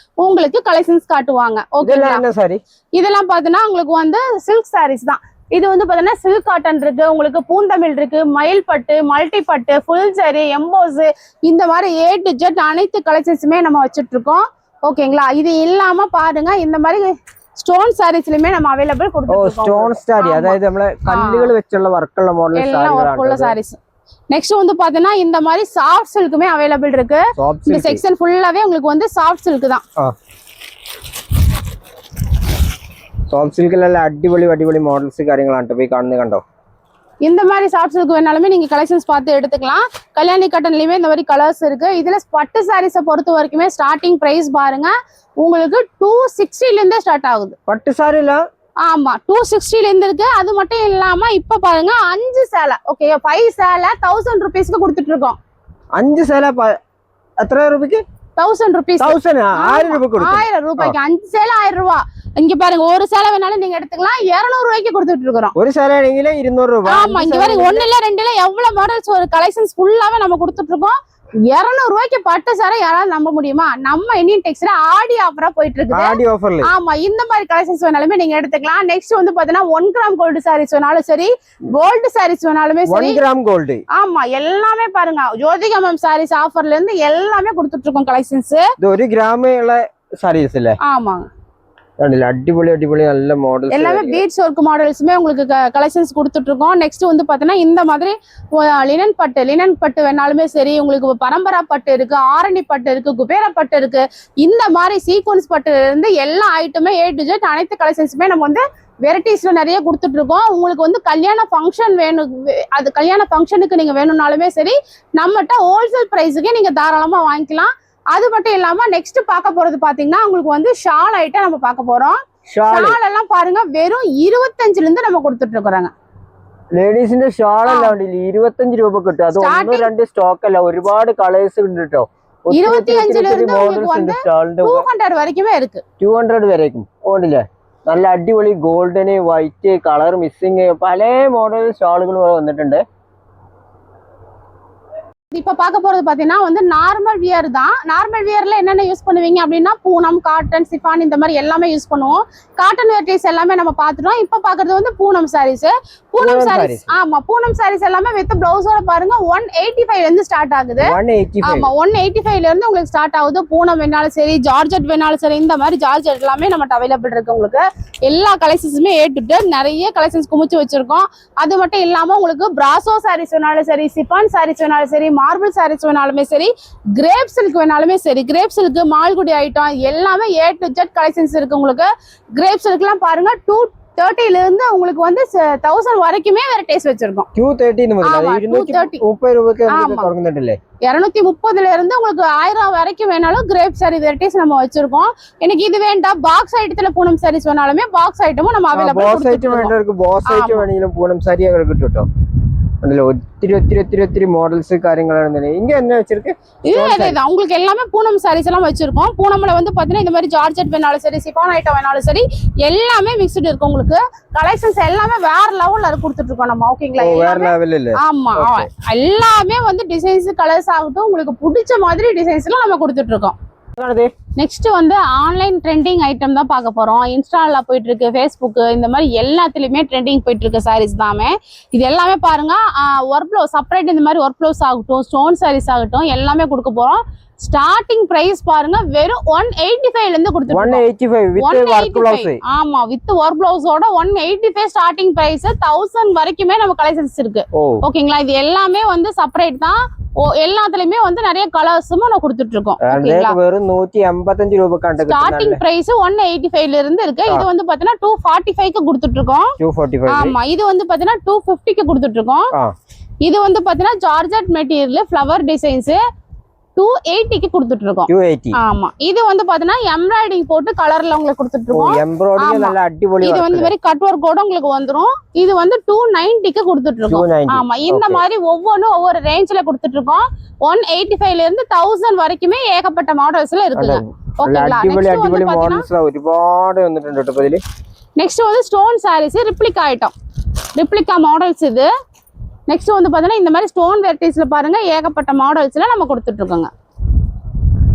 உங்களுக்கு கலெக்ஷன்ஸ் காட்டுவாங்க. ஓகேங்களா? இதெல்லாம் பாத்தீங்கன்னா உங்களுக்கு வந்து சில்க் சாரீஸ் தான். இது வந்து பாத்தீங்கன்னா சில்க் காட்டன் இருக்கு, உங்களுக்கு பூந்தமிழ் இருக்கு, மயில் பட்டு, மல்டி பட்டு, ஃபுல் சாரி, எம்போஸ், இந்த மாதிரி A to Z அனைத்து கலெக்ஷன்ஸுமே நம்ம வச்சுட்டு இருக்கோம். ஓகேங்களா? இது இல்லாம பாருங்க இந்த மாதிரி ஸ்டோன் சாரீஸ்லயுமே நம்ம அவைலபிள் கொடுத்துருக்கோம். ஸ்டோன் சாரி அதாவது நம்ம கல்லுகள் வெச்சுள்ள வர்க்குள்ள மாடல் எல்லாம் வர்க்குள்ள சாரீஸ். நெக்ஸ்ட் வந்து பாத்தீங்கன்னா இந்த மாதிரி சாஃப்ட் சில்க்குமே அவைலபிள் இருக்கு. இந்த செக்ஷன் ஃபுல்லாவே உங்களுக்கு வந்து சாஃப்ட் சில்க் தான். സോഫ്റ്റ് സിൽക്കിലുള്ള അടിപൊളി മോഡൽസ് കാര്യങ്ങളാണ് പോയി കാണുന്നത്. കണ്ടോ? இந்த மாதிரி சாஃப்ட் சில்க் வேணாலுமே நீங்க கலெக்ஷன்ஸ் பார்த்து எடுத்துக்கலாம். கல்யாணி காட்டன்லயுமே இந்த மாதிரி கலர்ஸ் இருக்கு. இதுல பட்டு சாரீஸை பொறுத்த வரைக்குமே ஸ்டார்டிங் பிரைஸ் பாருங்க உங்களுக்கு 260 இருந்தே ஸ்டார்ட் ஆகுது. பட்டு சாரில ஆமா 260 இருந்து இருக்கு. அது மட்டும் இல்லாம இப்ப பாருங்க 5 சேலை, ஓகே 5 சேலை 1000 ரூபீஸ்க்கு கொடுத்துட்டு இருக்கோம். 5 சேலை எத்தனை ரூபாய்க்கு? 1000 ரூபீஸ். 1000 ரூபாய்க்கு 5 சேலை 1000 ரூபாய். இங்க பாருங்க ஒரு சேலை வேணாலும் நீங்க எடுத்துக்கலாம். 200 ரூபாய்க்கு கொடுத்துட்டு இருக்கோம். ஒரு சேலை நீங்களே 200 ரூபாய். ஆமா, இங்க பாருங்க ஒன்னு இல்ல ரெண்டு இல்ல எவ்வளவு மாடல்ஸ் ஒரு கலெக்ஷன்ஸ் ஃபுல்லாவே நம்ம கொடுத்துட்டு இருக்கோம். 200 ரூபாய்க்கு பட்டு சாரை யாராவது நம்ப முடியுமா? நம்ம இந்தியன் டெக்ஸ்டைல ஆடி ஆஃபரா போயிட்டு இருக்குது. ஆடி ஆஃபர்ல. ஆமா, இந்த மாதிரி கலெக்ஷன்ஸ் வேணாலுமே நீங்க எடுத்துக்கலாம். நெக்ஸ்ட் வந்து பாத்தீங்கன்னா 1 கிராம் கோல்டு சாரீஸ் வேணாலும் சரி, கோல்டு சாரீஸ் வேணாலுமே சரி. 1 கிராம் கோல்டு. ஆமா, எல்லாமே பாருங்க ஜோதிகா மேம் சாரீஸ் ஆஃபர்ல இருந்து எல்லாமே கொடுத்துட்டு இருக்கோம் கலெக்ஷன்ஸ். இது 1 கிராம் உள்ள சாரீஸ் இல்ல? ஆமாங்க, அடிப்பொலி நல்ல மாடல்ஸ் எல்லாமே பீட்ஸ் ஒர்க் மாடல்ஸ்மே உங்களுக்கு கலெக்ஷன்ஸ் கொடுத்துட்டு இருக்கோம். நெக்ஸ்ட் வந்து பாத்தீங்கன்னா இந்த மாதிரி லினன் பட்டு வேணாலுமே சரி, உங்களுக்கு பரம்பரா பட்டு இருக்கு, ஆரணி பட்டு இருக்கு, குபேர பட்டு இருக்கு. இந்த மாதிரி சீக்வன்ஸ் பட்டு இருந்து எல்லா ஐட்டமே A to Z அனைத்து கலெக்ஷன்ஸுமே நம்ம வந்து வெரைட்டிஸ்ல நிறைய கொடுத்துட்டு இருக்கோம். உங்களுக்கு வந்து கல்யாண ஃபங்க்ஷன் வேணும், அது கல்யாண ஃபங்க்ஷனுக்கு நீங்க வேணும்னாலுமே சரி நம்மகிட்ட ஹோல்சேல் பிரைஸுக்கே நீங்க தாராளமா வாங்கிக்கலாம். அது மட்டும் இல்லாம நெக்ஸ்ட் பார்க்க போறது பாத்தீங்கன்னா உங்களுக்கு வந்து ஷால் ஐட்டம் நம்ம பார்க்க போறோம். ஷால் எல்லாம் பாருங்க வெறும் 25 இருந்து நம்ம கொடுத்துட்டு இருக்கோம். ലേഡീസിന്റെ ഷാൾ എല്ലാം 25 രൂപ കിട്ടും. അത് ഒന്ന് രണ്ട് സ്റ്റോക്ക് അല്ല, ഒരുപാട് കളേഴ്സ് ഉണ്ട് കേട്ടോ. 25 இருந்து உங்களுக்கு வந்து 200 வரைக்குமே இருக்கு. 200 വരേക്കും ഓടില്ലേ? നല്ല അടിപൊളി ഗോൾഡന് വൈറ്റ് കളർ മിസ്സിങ് പല മോഡൽ ഷാളുകൾ വന്നിട്ടുണ്ട്. இப்ப பார்க்க போறது பாத்தீங்கன்னா வந்து நார்மல் வியர் தான். நார்மல் வியர்ல என்னென்ன யூஸ் பண்ணுவீங்க அப்படின்னா பூனம், காட்டன், சிஃபான் இந்த மாதிரி எல்லாமே யூஸ் பண்ணுவோம். காட்டன் வெரைட்டிஸ் எல்லாமே நம்ம பார்த்துட்டோம். இப்ப பாக்குறது வந்து பூனம் சாரீஸ். பூனம் சாரீஸ் ஆமா, பூனம் சாரீஸ் எல்லாமே வித் பிளவுஸோட பாருங்க 185 ல இருந்து ஸ்டார்ட் ஆகுது. ஆமா 185 ல இருந்து உங்களுக்கு ஸ்டார்ட் ஆகுது. பூனம் வேணாலும் சரி, ஜார்ஜெட் வேணாலும் சரி, இந்த மாதிரி ஜார்ஜெட் எல்லாமே நம்ம அவைலபிள் இருக்கு. உங்களுக்கு எல்லா கலெக்ஷன்ஸுமே நிறைய கலெக்ஷன்ஸ் குமிச்சு வச்சிருக்கோம். அது மட்டும் இல்லாம உங்களுக்கு பிராசோ சாரீஸ் வேணாலும் சரி, சிஃபான் சாரீஸ் வேணாலும் சரி, மார்பிள் சாரீஸ் வேணாலுமே சரி, கிரேப் சில்க் வேணாலுமே சரி, கிரேப் சில்க், மால்குடி ஐட்டம் எல்லாமே A to Z கலெக்ஷன்ஸ் இருக்கு. உங்களுக்கு கிரேப் சில்க்லாம் பாருங்க 230 ல இருந்து உங்களுக்கு வந்து 1000 வரைக்குமே வெரைட்டிஸ் வச்சிருக்கோம். 230 ன்னு முதல்ல 230 ரூபாய்க்கு நமக்கு தொடங்குதுல. 230 ல இருந்து உங்களுக்கு 1000 வரைக்கும் வேணாலும் கிரேப் சாரி வெரைட்டிஸ் நம்ம வச்சிருக்கோம். எனக்கு இது வேண்டாம் பாக்ஸ் ஐட்டத்துல பூனம் சாரீஸ் வேணாலுமே பாக்ஸ் ஐட்டமும் நம்ம அவைலபிள் பாக்ஸ் ஐட்டம் வேண்டா இருக்கு. பாக்ஸ் ஐட்டம் வேணாலும் பூனம் சாரி அவங்களுக்கு கிட்டோம். அதுல ஒத்திரி மாடல்ஸ் காரியங்களா இங்க என்ன வச்சிருக்கு? இது உங்களுக்கு எல்லாமே பூனம் சாரீஸ் எல்லாம் வச்சிருக்கோம். பூனம்ல வந்து பாத்தீங்கன்னா இந்த மாதிரி ஜார்ஜெட் வேணாலும் சரி, சிஃபான் ஐட்டம் வேணாலும் சரி, எல்லாமே மிக்ஸ்டு இருக்கு. உங்களுக்கு கலெக்ஷன்ஸ் எல்லாமே வேற லெவல்ல கொடுத்துட்டு இருக்கோம் நம்ம. ஓகேங்களா? வேற லெவல் இல்ல. ஆமா எல்லாமே வந்து டிசைன்ஸ் கலர்ஸ் ஆகட்டும் உங்களுக்கு பிடிச்ச மாதிரி டிசைன்ஸ் எல்லாம் நம்ம கொடுத்துட்டு இருக்கோம். நெக்ஸ்ட் வந்து ஆன்லைன் ட்ரெண்டிங் ஐட்டம் தான் பார்க்க போறோம். இன்ஸ்டால போயிட்டு இருக்கு, ஃபேஸ்புக் இந்த மாதிரி எல்லாத்துலயுமே ட்ரெண்டிங் போயிட்டு இருக்கு சாரீஸ் தாமே. இது எல்லாமே பாருங்க ஒர்க் ப்ளவுஸ் செப்பரேட், இந்த மாதிரி ஒர்க் ப்ளவுஸ் ஆகட்டும், ஸ்டோன் சாரீஸ் ஆகட்டும் எல்லாமே கொடுக்க போறோம். ஸ்டார்டிங் பிரைஸ் பாருங்க வெறும் 185 ல இருந்து கொடுத்துருக்கோம். 185 வித் ஒர்க் ப்ளவுஸ். ஆமா வித் ஒர்க் ப்ளவுஸோட 185 ஸ்டார்டிங் பிரைஸ். 1000 வரைக்குமே நம்ம கலெக்ஷன்ஸ் இருக்கு. ஓகேங்களா? இது எல்லாமே வந்து செப்பரேட் தான். எல்லாத்துலயுமே வந்து நிறைய கலர்ஸும் நம்ம கொடுத்துட்டு இருக்கோம். வெறும் 185 ரூபாய் கான்ட்ராக்ட். ஸ்டார்டிங் பிரைஸ் 185 ல இருந்து இருக்கு. இது வந்து பாத்தீங்கன்னா 245 க்கு கொடுத்துட்டு இருக்கோம். 245. ஆமா இது வந்து பாத்தீங்கன்னா 250 க்கு கொடுத்துட்டு இருக்கோம். இது வந்து பாத்தீங்கன்னா ஜார்ஜெட் மெட்டீரியல் ஃப்ளவர் டிசைன்ஸ் 280 க்கு கொடுத்துட்டு இருக்கோம். 280. ஆமா இது வந்து பாத்தீங்கன்னா எம்ப்ராய்டிங் போட்டு கலர்ல உங்களுக்கு கொடுத்துட்டு இருக்கோம். எம்ப்ராய்டிங் நல்ல அடிபொலி. இது வந்து மாதிரி கட் வர்க் கூட உங்களுக்கு வந்துரும். இது வந்து 290 க்கு கொடுத்துட்டு இருக்கோம். ஆமா இந்த மாதிரி ஒவ்வொரு ரேஞ்ச்ல கொடுத்துட்டு இருக்கோம். 185 ல இருந்து 1000 வரைக்குமே ஏகப்பட்ட மாடல்ஸ்ல இருக்குங்க. ஓகேங்களா? நெக்ஸ்ட் வந்து மாடல்ஸ்ல ஒருபாடு வந்துட்டு பதிலி. நெக்ஸ்ட் வந்து stone sarees replica item, replica models இது. நெக்ஸ்ட் வந்து பாத்தீங்கன்னா இந்த மாதிரி ஸ்டோன் வெரைட்டிஸ்ல பாருங்க ஏகப்பட்ட மாடல்ஸ்ல நம்ம கொடுத்துட்டு இருக்கோங்க.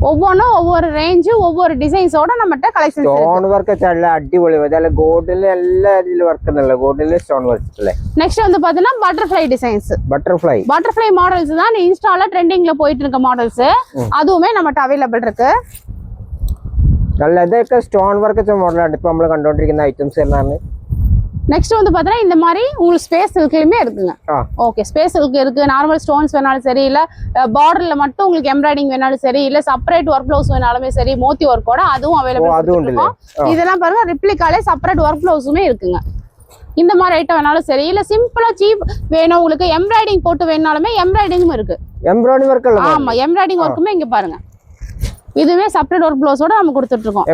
ஒவ்வொரு ரேஞ்ச் ஒவ்வொரு டிசைன்ஸோட நம்மட்ட கலெக்ஷன்ஸ் இருக்கு. ஸ்டோன் வர்க் നല്ല അടിപൊളി അതല്ല ഗോൾഡിൽ എല്ലാ ഇതിൽ വർക്ക് ഉണ്ടല്ല ഗോൾഡിൽ സ്റ്റോൺ വർക്ക് അല്ലേ. நெக்ஸ்ட் வந்து பாத்தீங்கன்னா பட்டர்ஃப்ளை டிசைன்ஸ். பட்டர்ஃப்ளை மாடல்ஸ் தான் இன்ஸ்டால ட்ரெண்டிங்ல போயிட்டு இருக்க மாடல்ஸ். அதுவுமே நம்மட்ட அவைலபிள் இருக்கு. நல்ல ഇതൊക്കെ സ്റ്റോൺ വർക്ക് മോഡലാണ് ഇപ്പോ നമ്മൾ കണ്ടുകൊണ്ടിരിക്കുന്ന ഐറ്റംസ് എല്ലാം. நெக்ஸ்ட் வந்து பாத்தீங்கன்னா இந்த மாதிரி உங்களுக்கு ஸ்பேஸ் சில்க்லயுமே இருக்குங்க. ஓகே ஸ்பேஸ் சில்க் இருக்கு. நார்மல் ஸ்டோன்ஸ் வேணாலும் சரி, இல்ல பார்டர்ல மட்டும் உங்களுக்கு எம்ப்ராய்டிங் வேணாலும் சரி, இல்ல செப்பரேட் ஒர்க் ப்ளவுஸ் வேணாலுமே சரி, மோத்தி ஒர்க்கோட அதுவும் அவைலபிள் இருக்கும். இதெல்லாம் பாருங்க ரிப்ளிகாலே செப்பரேட் ஒர்க் ப்ளவுஸுமே இருக்குங்க. இந்த மாதிரி ஐட்டம் வேணாலும் சரி, இல்ல சிம்பிளா சீப் வேணும் உங்களுக்கு எம்ப்ராய்டிங் போட்டு வேணாலுமே எம்ப்ராய்டிங்கும் இருக்கு. எம்ப்ராய்டிங் ஒர்க் ஆமா எம்ப்ராய்டிங் ஒர்க்குமே இங்க பாருங்க. இதுவே செப்பரேட் ஒர்க் ப்ளவுஸோட நம்ம கொடுத்துட்டு இருக்கோம்.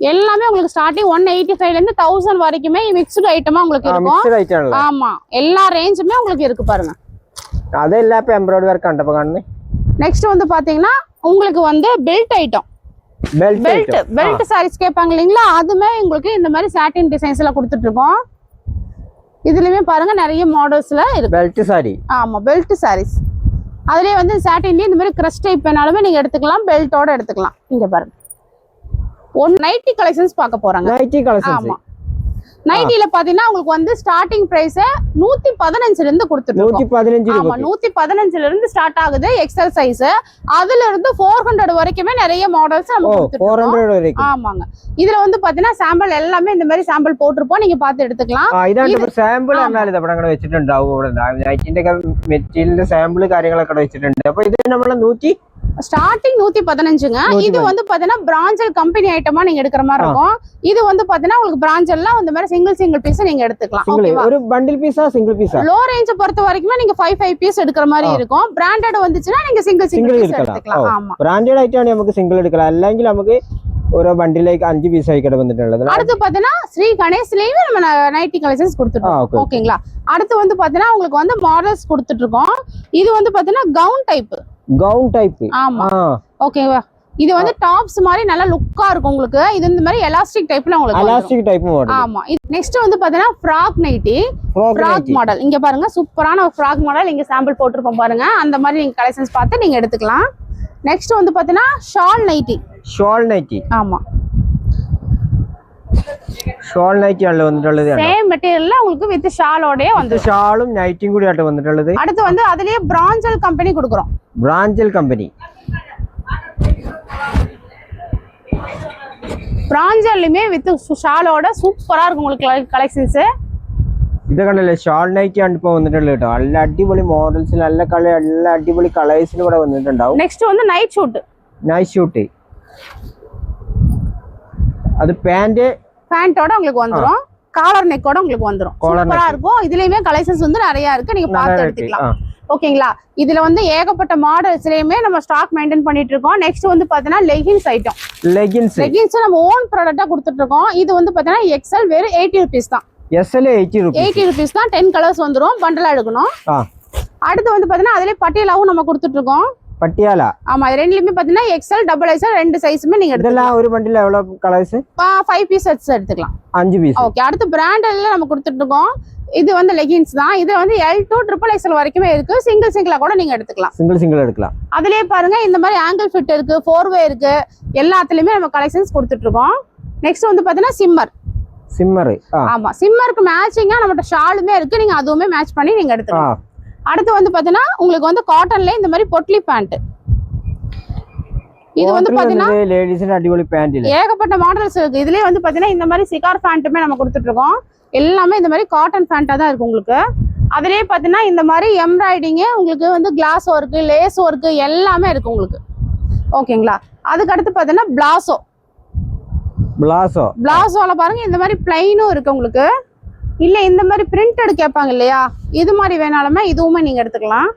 எல்லாமே உங்களுக்கு ஸ்டார்டிங் 185 ல இருந்து 1000 வரைக்குமே மிக்ஸ்டு ஐட்டமா உங்களுக்கு இருக்கும். ஆமா எல்லா ரேஞ்சுமே உங்களுக்கு இருக்கு பாருங்க. அதெல்லாம் இப்ப எம்ப்ராய்டரி வர்க் கண்டப்ப காணுனே. நெக்ஸ்ட் வந்து பாத்தீங்கன்னா உங்களுக்கு வந்து பெல்ட் ஐட்டம், பெல்ட் சாரீஸ் கேட்பாங்க இல்லைங்களா, அதுமே உங்களுக்கு இந்த மாதிரி சாட்டின் டிசைன்ஸ்ல கொடுத்துட்டு இருக்கோம். இதுலயுமே பாருங்க நிறைய மாடல்ஸ்ல இருக்கு பெல்ட் சாரி. ஆமா பெல்ட் சாரீஸ். அதுலயே வந்து சாட்டின்லயே இந்த மாதிரி கிரஷ் டைப் வேணாலுமே நீங்க எடுத்துக்கலாம், பெல்ட்டோட எடுத்துக்கலாம். இங்க பாருங்க நைட்டி கலெக்ஷன்ஸ் பார்க்க போறாங்க. Nightie collections. ஆமா நைட்டில பாத்தீங்கன்னா உங்களுக்கு வந்து ஸ்டார்டிங் பிரைஸ் 115 ல இருந்து கொடுத்துட்டு இருக்கோம். 115. ஆமா 115 ல இருந்து ஸ்டார்ட் ஆகுது எக்ஸல் சைஸ். அதுல இருந்து 400 வரைக்குமே நிறைய மாடல்ஸ் நம்ம கொடுத்துட்டு இருக்கோம். 400 வரைக்கும். ஆமாங்க இதுல வந்து பாத்தீங்கன்னா சாம்பிள் எல்லாமே இந்த மாதிரி சாம்பிள் போட்டுருப்போம், நீங்க பார்த்து எடுத்துக்கலாம். ഇതാണ് സാമ്പിൾ എന്നാൽ ഇത് അവിടെ അങ്ങനെ വെച്ചിട്ടുണ്ടാവും. ഇവിടെ നൈറ്റിന്റെ മെറ്റീരിയലിന്റെ സാമ്പിൾ കാര്യങ്ങളൊക്കെ അവിടെ വെച്ചിട്ടുണ്ട്. അപ്പോൾ ഇത് നമ്മൾ 100 ஸ்டார்டிங் 115ங்க. இது வந்து பாத்தீங்கன்னா பிராஞ்சல் கம்பெனி ஐட்டமா நீங்க எடுக்கிற மாதிரி இருக்கும். இது வந்து பாத்தீங்கன்னா உங்களுக்கு பிராஞ்சல்லாம் இந்த மாதிரி சிங்கிள் பீஸ் நீங்க எடுத்துக்கலாம். ஓகேவா? ஒரு பண்டில் பீஸா சிங்கிள் பீஸா? லோ ரேஞ்ச் பொறுத்த வரைக்கும் நீங்க 5 பீஸ் எடுக்கிற மாதிரி இருக்கும். பிராண்டட் வந்துச்சுன்னா நீங்க சிங்கிள் பீஸ் எடுத்துக்கலாம். ஆமா பிராண்டட் ஐட்டம் நமக்கு சிங்கிள் எடுக்கலாம், അല്ലെങ്കിൽ നമുക്ക് ഓരോ ബണ്ടിലേക്ക് 5 പീസ് ആയിക്കട വന്നിട്ടുള്ളത്. அடுத்து பாத்தீங்கன்னா ஸ்ரீ கணேஷ்லயே நம்ம நைட்டி கலெக்ஷன்ஸ் கொடுத்துட்டோம். ஓகேங்களா? அடுத்து வந்து பாத்தீங்கன்னா உங்களுக்கு வந்து மாடல்ஸ் கொடுத்துட்டு இருக்கோம். இது வந்து பாத்தீங்கன்னா கவுன் டைப். ஆமா ஓகேவா? இது வந்து டாப்ஸ் மாதிரி நல்ல லுக்கா இருக்கும் உங்களுக்கு. இது இந்த மாதிரி எலாஸ்டிக் டைப்ல உங்களுக்கு எலாஸ்டிக் டைப் மாடல். ஆமா. நெக்ஸ்ட் வந்து பாத்தீங்கன்னா ஃப்ராக் நைட்டி, ஃப்ராக் மாடல். இங்க பாருங்க சூப்பரான ஒரு ஃப்ராக் மாடல் இங்க சாம்பிள் போட்டுருப்போம் பாருங்க. அந்த மாதிரி நீங்க கலெக்ஷன்ஸ் பார்த்து நீங்க எடுத்துக்கலாம். நெக்ஸ்ட் வந்து பாத்தீங்கன்னா ஷால் நைட்டி. Shawl nighty. ஆமா. ஷால் நைட்டி அல்ல வந்துட்டது. சேம் மெட்டீரியல்ல உங்களுக்கு வித் ஷாலோடயே வந்து ஷாலும் நைட்டியும் கூட ஆட்ட வந்துட்டது. அடுத்து வந்து அதுலயே பிராஞ்சல் கம்பெனி கொடுக்குறோம். பிராஞ்சல் கம்பெனி. பிராஞ்சல்லுமே வித் ஷாலோட சூப்பரா இருக்கும் உங்களுக்கு கலெக்ஷன்ஸ். ഇത് കണ്ടല്ലേ ഷാൾ നൈറ്റി ആണ് ഇപ്പൊ വന്നിട്ടുള്ളത് കേട്ടോ. നല്ല അടിപൊളി മോഡൽസ്, നല്ല അടിപൊളി കളേഴ്സിൽ ഇവിടെ വന്നിട്ടുണ്ടാവും. നെക്സ്റ്റ് வந்து നൈറ്റ് ഷൂട്ട്. அது பேண்டோட உங்களுக்கு வந்துரும். காலர் நெக்கோட உங்களுக்கு வந்துரும். சூப்பரா இருக்கும். இதுலயுமே கலெக்ஷன்ஸ் வந்து நிறைய இருக்கு. நீங்க பார்த்து எடுத்துக்கலாம். ஓகேங்களா? இதுல வந்து ஏகப்பட்ட மாடல்ஸ்லயுமே நம்ம ஸ்டாக் மெயின்டைன் பண்ணிட்டு இருக்கோம். நெக்ஸ்ட் வந்து பாத்தீங்கன்னா லெகின்ஸ் ஐட்டம். லெகின்ஸ் நம்ம ஓன் ப்ராடக்ட்டா கொடுத்துட்டு இருக்கோம். இது வந்து பாத்தீங்கன்னா எக்ஸ்எல் வெறும் 80 ரூபீஸ் தான். எஸ்எல் 80 ரூபீஸ் தான். 10 கலர்ஸ் வந்துரும். பண்டலா எடுக்கணும். அடுத்து வந்து பாத்தீங்கன்னா அதுலயே பட்டியாலாவும் நம்ம கொடுத்துட்டு இருக்கோம். பட்டியாலா. ஆமா. இது ரெண்டுலயுமே பாத்தீங்கன்னா எக்ஸ்எல் டபுள் எக்ஸ்எல் ரெண்டு சைஸ்மே நீங்க எடுத்துக்கலாம். இதெல்லாம் ஒரு பண்டில் எவ்வளவு கலர்ஸ்? 5 பீஸ் செட்ஸ் எடுத்துக்கலாம். 5 பீஸ். ஓகே. அடுத்து பிராண்டல்ல நம்ம கொடுத்துட்டு இருக்கோம். இது வந்து லெகின்ஸ் தான். இது வந்து L to XXL வரைக்குமே இருக்கு. சிங்கிளா கூட நீங்க எடுத்துக்கலாம். சிங்கிள் எடுக்கலாம். அதுலயே பாருங்க இந்த மாதிரி ஆங்கிள் ஃபிட் இருக்கு, 4-வே இருக்கு. எல்லாத்துலயுமே நம்ம கலெக்ஷன்ஸ் கொடுத்துட்டு இருக்கோம். நெக்ஸ்ட் வந்து பாத்தீங்கன்னா சிம்மர். ஆமா. சிம்மருக்கு மேட்சிங்கா நம்மட்ட ஷாலுமே இருக்கு. நீங்க அதுவுமே மேட்ச் பண்ணி நீங்க எடுத்துக்கலாம். அடுத்து வந்து பாத்தீங்கன்னா உங்களுக்கு வந்து காட்டன்ல இந்த மாதிரி பொட்லி பேண்ட். இது வந்து பாத்தீங்கன்னா லேடீஸ் அடிப்பொலி பேண்ட் இல்ல. ஏகப்பட்ட மாடல்ஸ் இருக்கு. இதுலயே வந்து பாத்தீங்கன்னா இந்த மாதிரி சிகார் பேண்ட்டுமே நம்ம கொடுத்துட்டு இருக்கோம். எல்லாமே இந்த மாதிரி காட்டன் பேண்டா தான் இருக்கு உங்களுக்கு. அதுலயே பாத்தீங்கன்னா இந்த மாதிரி எம்ப்ராய்டிங் உங்களுக்கு வந்து கிளாஸ் ஒர்க், லேஸ் ஒர்க் எல்லாமே இருக்கு உங்களுக்கு. ஓகேங்களா? அதுக்கு அடுத்து பாத்தீங்கன்னா பிளாசோல பாருங்க இந்த மாதிரி பிளைனும் இருக்கு உங்களுக்கு. இல்ல இந்த மாதிரி பிரிண்டட் கேட்பாங்க இல்லையா, இது மாதிரி வேணாலுமே இதுவுமே நீங்க எடுத்துக்கலாம்.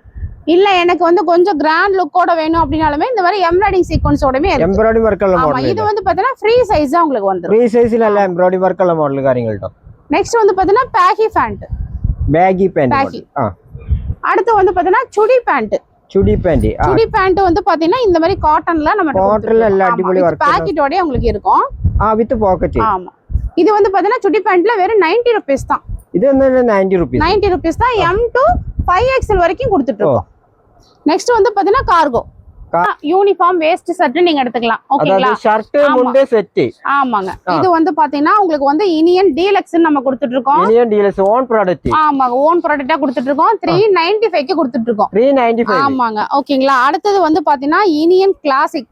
இல்ல எனக்கு வந்து கொஞ்சம் கிராண்ட் லுக்கோட வேணும் அப்படினாலுமே இந்த மாதிரி எம்ப்ராய்டிங் சீக்வென்ஸோடமே இருக்கு. எம்ப்ராய்டிங் வர்க் உள்ள மாடல். இது வந்து பாத்தீங்கன்னா ஃப்ரீ சைஸா உங்களுக்கு வந்துரும். ஃப்ரீ சைஸ்ல எல்லாம் எம்ப்ராய்டிங் வர்க் உள்ள மாடல் காரியங்கள்ட்ட. நெக்ஸ்ட் வந்து பாத்தீங்கன்னா பேகி பேண்ட். அடுத்து வந்து பாத்தீங்கன்னா சுடி பேண்ட் வந்து பாத்தீங்கன்னா இந்த மாதிரி காட்டன்ல நம்ம காட்டன்ல எல்லாம் அடிப்பொலி வர்க் பாக்கெட்டோட உங்களுக்கு இருக்கும். With packet. ஆமா. இது வந்து பாத்தீங்கன்னா சுடி பேண்ட்ல வெறும் 90 ரூபீஸ் தான். இது வந்து 90 ரூபீஸ் தான். M to 5XL வரைக்கும் கொடுத்துட்டு இருக்கோம். நெக்ஸ்ட் வந்து பாத்தீங்கன்னா கார்கோ யூனிஃபார்ம் வேஸ்ட் செட் நீங்க எடுத்துக்கலாம். ஓகேங்களா? ஷர்ட் முண்டே செட். ஆமாங்க. இது வந்து பாத்தீங்கன்னா உங்களுக்கு வந்து இனியன் டீலக்ஸ் நம்ம கொடுத்துட்டு இருக்கோம். Iniyan deluxe own product. ஆமாங்க. ஓன் ப்ராடக்ட்டா கொடுத்துட்டு இருக்கோம். 395 க்கு கொடுத்துட்டு இருக்கோம். 395. ஆமாங்க. ஓகேங்களா? அடுத்து வந்து பாத்தீங்கன்னா இனியன் கிளாசிக்.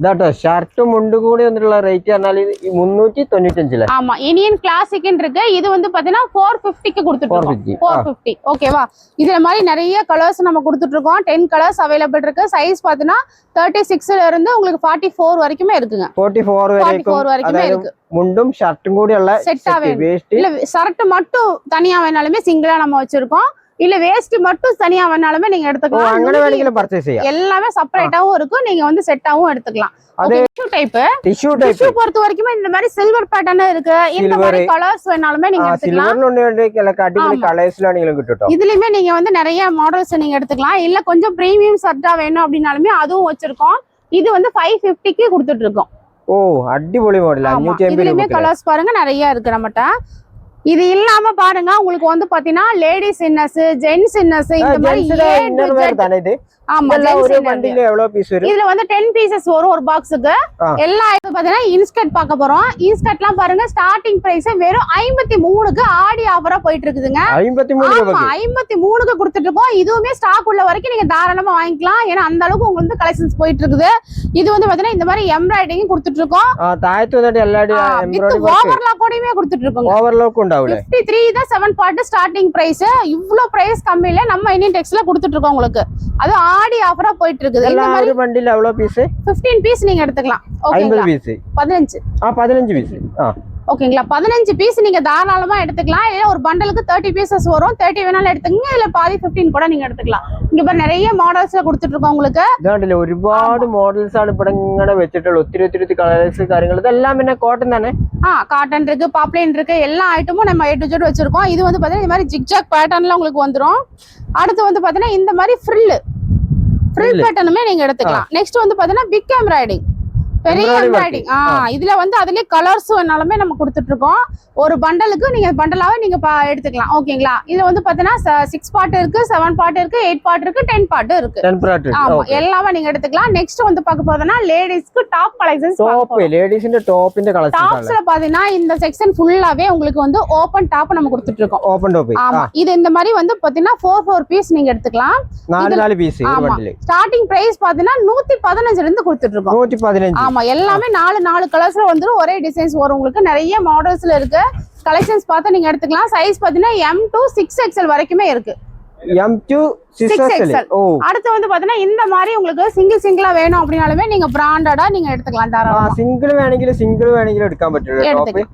ഇതാട്ടോ ഷർട്ടും മുണ്ടും കൂടി വന്നിട്ടുള്ള റേറ്റ് പറഞ്ഞാൽ 395. ஆமா. இனியன் கிளாசிக்னு இருக்கு. இது வந்து பாத்தீங்கன்னா 450 க்கு கொடுத்துட்டு இருக்கோம். 450. ஓகேவா? இதுல மாதிரி நிறைய கலர்ஸ் நம்ம கொடுத்துட்டு இருக்கோம். 10 கலர்ஸ் அவைலபிள் இருக்கு. சைஸ் பாத்தீங்கன்னா 36 ல இருந்து உங்களுக்கு 44 வரைக்குமே இருக்குங்க. 44 வரைக்குமே இருக்கு. முண்டும் ஷர்ட்டும் கூட எல்லாம் செட்டா வேஸ்ட். இல்ல ஷர்ட் மட்டும் தனியா வேணாலுமே சிங்கிளா நம்ம வச்சிருக்கோம். இல்ல வேஸ்ட் மட்டும் தனியா வேணாலுமே நீங்க எடுத்துக்கலாம். அங்கன வேலையில பர்ச்சேஸ் செய்ய எல்லாமே செப்பரேட்டாவும் இருக்கும். நீங்க வந்து செட்டாவும் எடுத்துக்கலாம். அது டிஷ்யூ டைப் பொறுத்த வரைக்கும் இந்த மாதிரி சில்வர் பேட்டர்ன் இருக்கு. இந்த மாதிரி கலர்ஸ் வேணாலுமே நீங்க எடுத்துக்கலாம். சில்வர்ல ஒண்ணே அடிப்பொலி கலர்ஸ்ல நீங்க கிட்டோம். இதுலயுமே நீங்க வந்து நிறைய மாடல்ஸ் நீங்க எடுத்துக்கலாம். இல்ல கொஞ்சம் பிரீமியம் ஷர்ட்டா வேணும் அப்படினாலுமே அதுவும் வச்சிருக்கோம். இது வந்து 550 க்கு கொடுத்துட்டு இருக்கோம். ஓ அடிப்பொலி மாடல். 580. இதுலயுமே கலர்ஸ் பாருங்க நிறைய இருக்கு நம்மட்ட. இது இல்லாம பாருங்க உங்களுக்கு வந்து பாத்தீங்கன்னா லேடிஸ் இன்னர்ஸ், ஜென்ஸ் இன்னர்ஸ் இந்த மாதிரி தானே இது. ஆமா. ஒரு பண்டில்ல எவ்வளவு பீஸ் வரும்? இதுல வந்து 10 பீசஸ் வரும் ஒரு பாக்ஸ்க்கு. எல்லா இது பாத்தீங்கன்னா இன்ஸ்கர்ட் பார்க்க போறோம். இன்ஸ்கர்ட்லாம் பாருங்க ஸ்டார்டிங் பிரைஸ் வெறும் 53 க்கு ஆடி ஆஃபரா போயிட்டு இருக்குதுங்க. 53 க்கு கொடுத்துட்டு இருக்கோம். இதுவுமே ஸ்டாக் உள்ள வரைக்கும் நீங்க தாராளமா வாங்கிக்கலாம். ஏன்னா அந்த அளவுக்கு உங்களுக்கு கலெக்ஷன்ஸ் போயிட்டு இருக்குது. இது வந்து பாத்தீங்கன்னா இந்த மாதிரி எம்ப்ராய்டிங் கொடுத்துட்டு இருக்கோம். தாயத்து வந்து எல்லா எம்ப்ராய்டிங் ஓவர்லாக் கூடவே கொடுத்துட்டு இருக்கோம். ஓவர்லாக் உண்டாவுல 53 தான் 7 பார்ட் ஸ்டார்டிங் பிரைஸ். இவ்ளோ பிரைஸ் கம்மியில நம்ம இந்தியன் டெக்ஸ்ல கொடுத்துட்டு இருக்கோம் உங்களுக்கு. அது ஆடி ஆஃபரா போயிட்டு இருக்குது. இந்த மாதிரி பண்டில் எவ்வளவு பீஸ்? 15 பீஸ் நீங்க எடுத்துக்கலாம். ஓகேங்களா? 50 பீஸ் 15. 15 பீஸ். ஓகேங்களா? 15 பீஸ் நீங்க தாராளமா எடுத்துக்கலாம். இல்ல ஒரு பண்டலுக்கு 30 பீசஸ் வரும். 30 வேணாலும் எடுத்துக்கங்க. இல்ல பாதி 15 கூட நீங்க எடுத்துக்கலாம். இங்க பாரு நிறைய மாடல்ஸ்ல கொடுத்துட்டு இருக்கோம் உங்களுக்கு. ഇതാണ്ടല്ലേ ഒരുപാട് മോഡൽസ് ആണ് ഇവിടെ ഇങ്ങനെ വെച്ചിട്ടുള്ളത്. ഒത്തിരി കളേഴ്സ് കാര്യങ്ങൾ ഇതെല്ലാം പിന്നെ കോട്ടൺ தானே? காட்டன் இருக்கு, பாப்லைன் இருக்கு. எல்லா ஐட்டமும் நம்ம A to Z வச்சிருக்கோம். இது வந்து பாத்தீங்கன்னா இந்த மாதிரி ஜிக்ஜாக் பேட்டர்ன்ல உங்களுக்கு வந்துரும். அடுத்து வந்து பாத்தீங்கன்னா இந்த மாதிரி ஃப்ரில் பேட்டர்னுமே நீங்க எடுத்துக்கலாம். நெக்ஸ்ட் வந்து பாத்தீங்கன்னா பிக் எம்ப்ராய்டிங், பெரிய எம்ப்ராய்டிங். இதுல வந்து அதுலயே கலர்ஸ் வேணாலுமே நம்ம கொடுத்துட்டு இருக்கோம். ஒரு பண்டலுக்கு நீங்க பண்டலாவே நீங்க எடுத்துக்கலாம். ஓகேங்களா? இதுல வந்து பாத்தீங்கன்னா 6 பார்ட் இருக்கு, 7 பார்ட் இருக்கு, 8 பார்ட் இருக்கு, 10 பார்ட் இருக்கு. ஆமா, எல்லாமே நீங்க எடுத்துக்கலாம். நெக்ஸ்ட் வந்து பார்க்க போறதுன்னா லேடிஸ்க்கு டாப் கலெக்ஷன்ஸ். டாப் லேடிஸ்ന്റെ ടോപ്പിന്റെ കളക്ഷൻസ് டாப்ஸ்ல பாத்தீங்கன்னா இந்த செக்ஷன் ஃபுல்லாவே உங்களுக்கு வந்து ஓபன் டாப் நம்ம கொடுத்துட்டு இருக்கோம். Open top. ஆமா, இது இந்த மாதிரி வந்து பாத்தீங்கன்னா 4 பீஸ் நீங்க எடுத்துக்கலாம். 4 பீஸ் ஒரு பண்டல். ஸ்டார்டிங் பிரைஸ் பாத்தீங்கன்னா 115 ல இருந்து கொடுத்துட்டு இருக்கோம். 115. ஆமா, எல்லாமே 4 கலர்ஸ்ல வந்துரும். ஒரே டிசைன்ஸ் வரும். உங்களுக்கு நிறைய மாடல்ஸ்ல இருக்கு. கலெக்ஷன்ஸ் பார்த்து நீங்க எடுத்துக்கலாம். சைஸ் பாத்தீங்கன்னா M to 6XL வரைக்குமே இருக்கு. M to 6XL. அடுத்து வந்து பாத்தீங்கன்னா இந்த மாதிரி உங்களுக்கு சிங்கிளா வேணும் அப்படினாலுமே நீங்க பிராண்டடா நீங்க எடுத்துக்கலாம். தாராளமா சிங்கிள் வேணுங்கிற எடுக்க பറ്റുம்.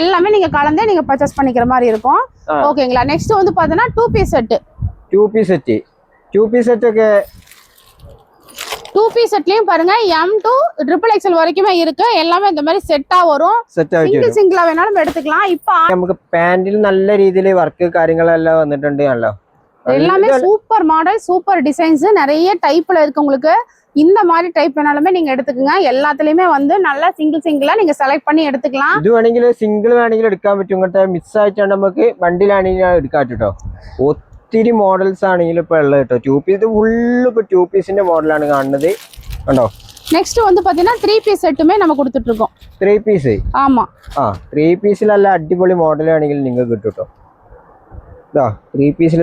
எல்லாமே நீங்க கலந்தே நீங்க பர்ச்சேஸ் பண்ணிக்கிற மாதிரி இருக்கும். ஓகேங்களா? நெக்ஸ்ட் வந்து பாத்தீங்கன்னா 2 பீஸ் செட். 2 பீஸ் செட்லயும் பாருங்க M to XXL வரைக்குமே இருக்கு. எல்லாமே இந்த மாதிரி செட்டா வரும். சிங்கிளா வேணாலும் எடுத்துக்கலாம். இப்ப നമുക്ക് പാന്റിൽ നല്ല രീതിയിൽ വർക്ക് കാര്യങ്ങളെല്ലാം വന്നിട്ടുണ്ടല്ലോ. எல்லாமே சூப்பர் மாடல், சூப்பர் டிசைன்ஸ், நிறைய டைப்ல இருக்கு. உங்களுக்கு இந்த மாதிரி டைப் வேணாலுமே நீங்க எடுத்துக்கங்க. எல்லாத்துலயுமே வந்து நல்லா சிங்கிளா நீங்க செலக்ட் பண்ணி எடுத்துக்கலாம். ഇത് വേണമെങ്കിൽ സിംഗിൾ വേണമെങ്കിൽ എടുക്കാൻ പറ്റും. ഇങ്ങനത്തെ മിക്സ് ആയിട്ടാണ് നമുക്ക് ബണ്ടിലാണെങ്കിൽ എടുക്കാൻ കേട്ടോ. ഒത്തിരി മോഡൽസ് ആണെങ്കിലും ഇപ്പൊ ഉള്ളത് കേട്ടോ. 2 പീസ് ഇത് ഫുള്ള് ഇപ്പൊ 2 പീസിന്റെ മോഡലാണ് കാണുന്നത് കണ്ടോ. நெக்ஸ்ட் வந்து பாத்தீங்கன்னா 3 பீஸ் செட்டுமே நம்ம கொடுத்துட்டு இருக்கோம். 3 പീസ്. ஆமா. 3 പീസിൽ നല്ല അടിപൊളി മോഡൽ ആണെങ്കിൽ നിങ്ങൾക്ക് കിട്ടും കേട്ടോ. ഇതാ 3 പീസിൽ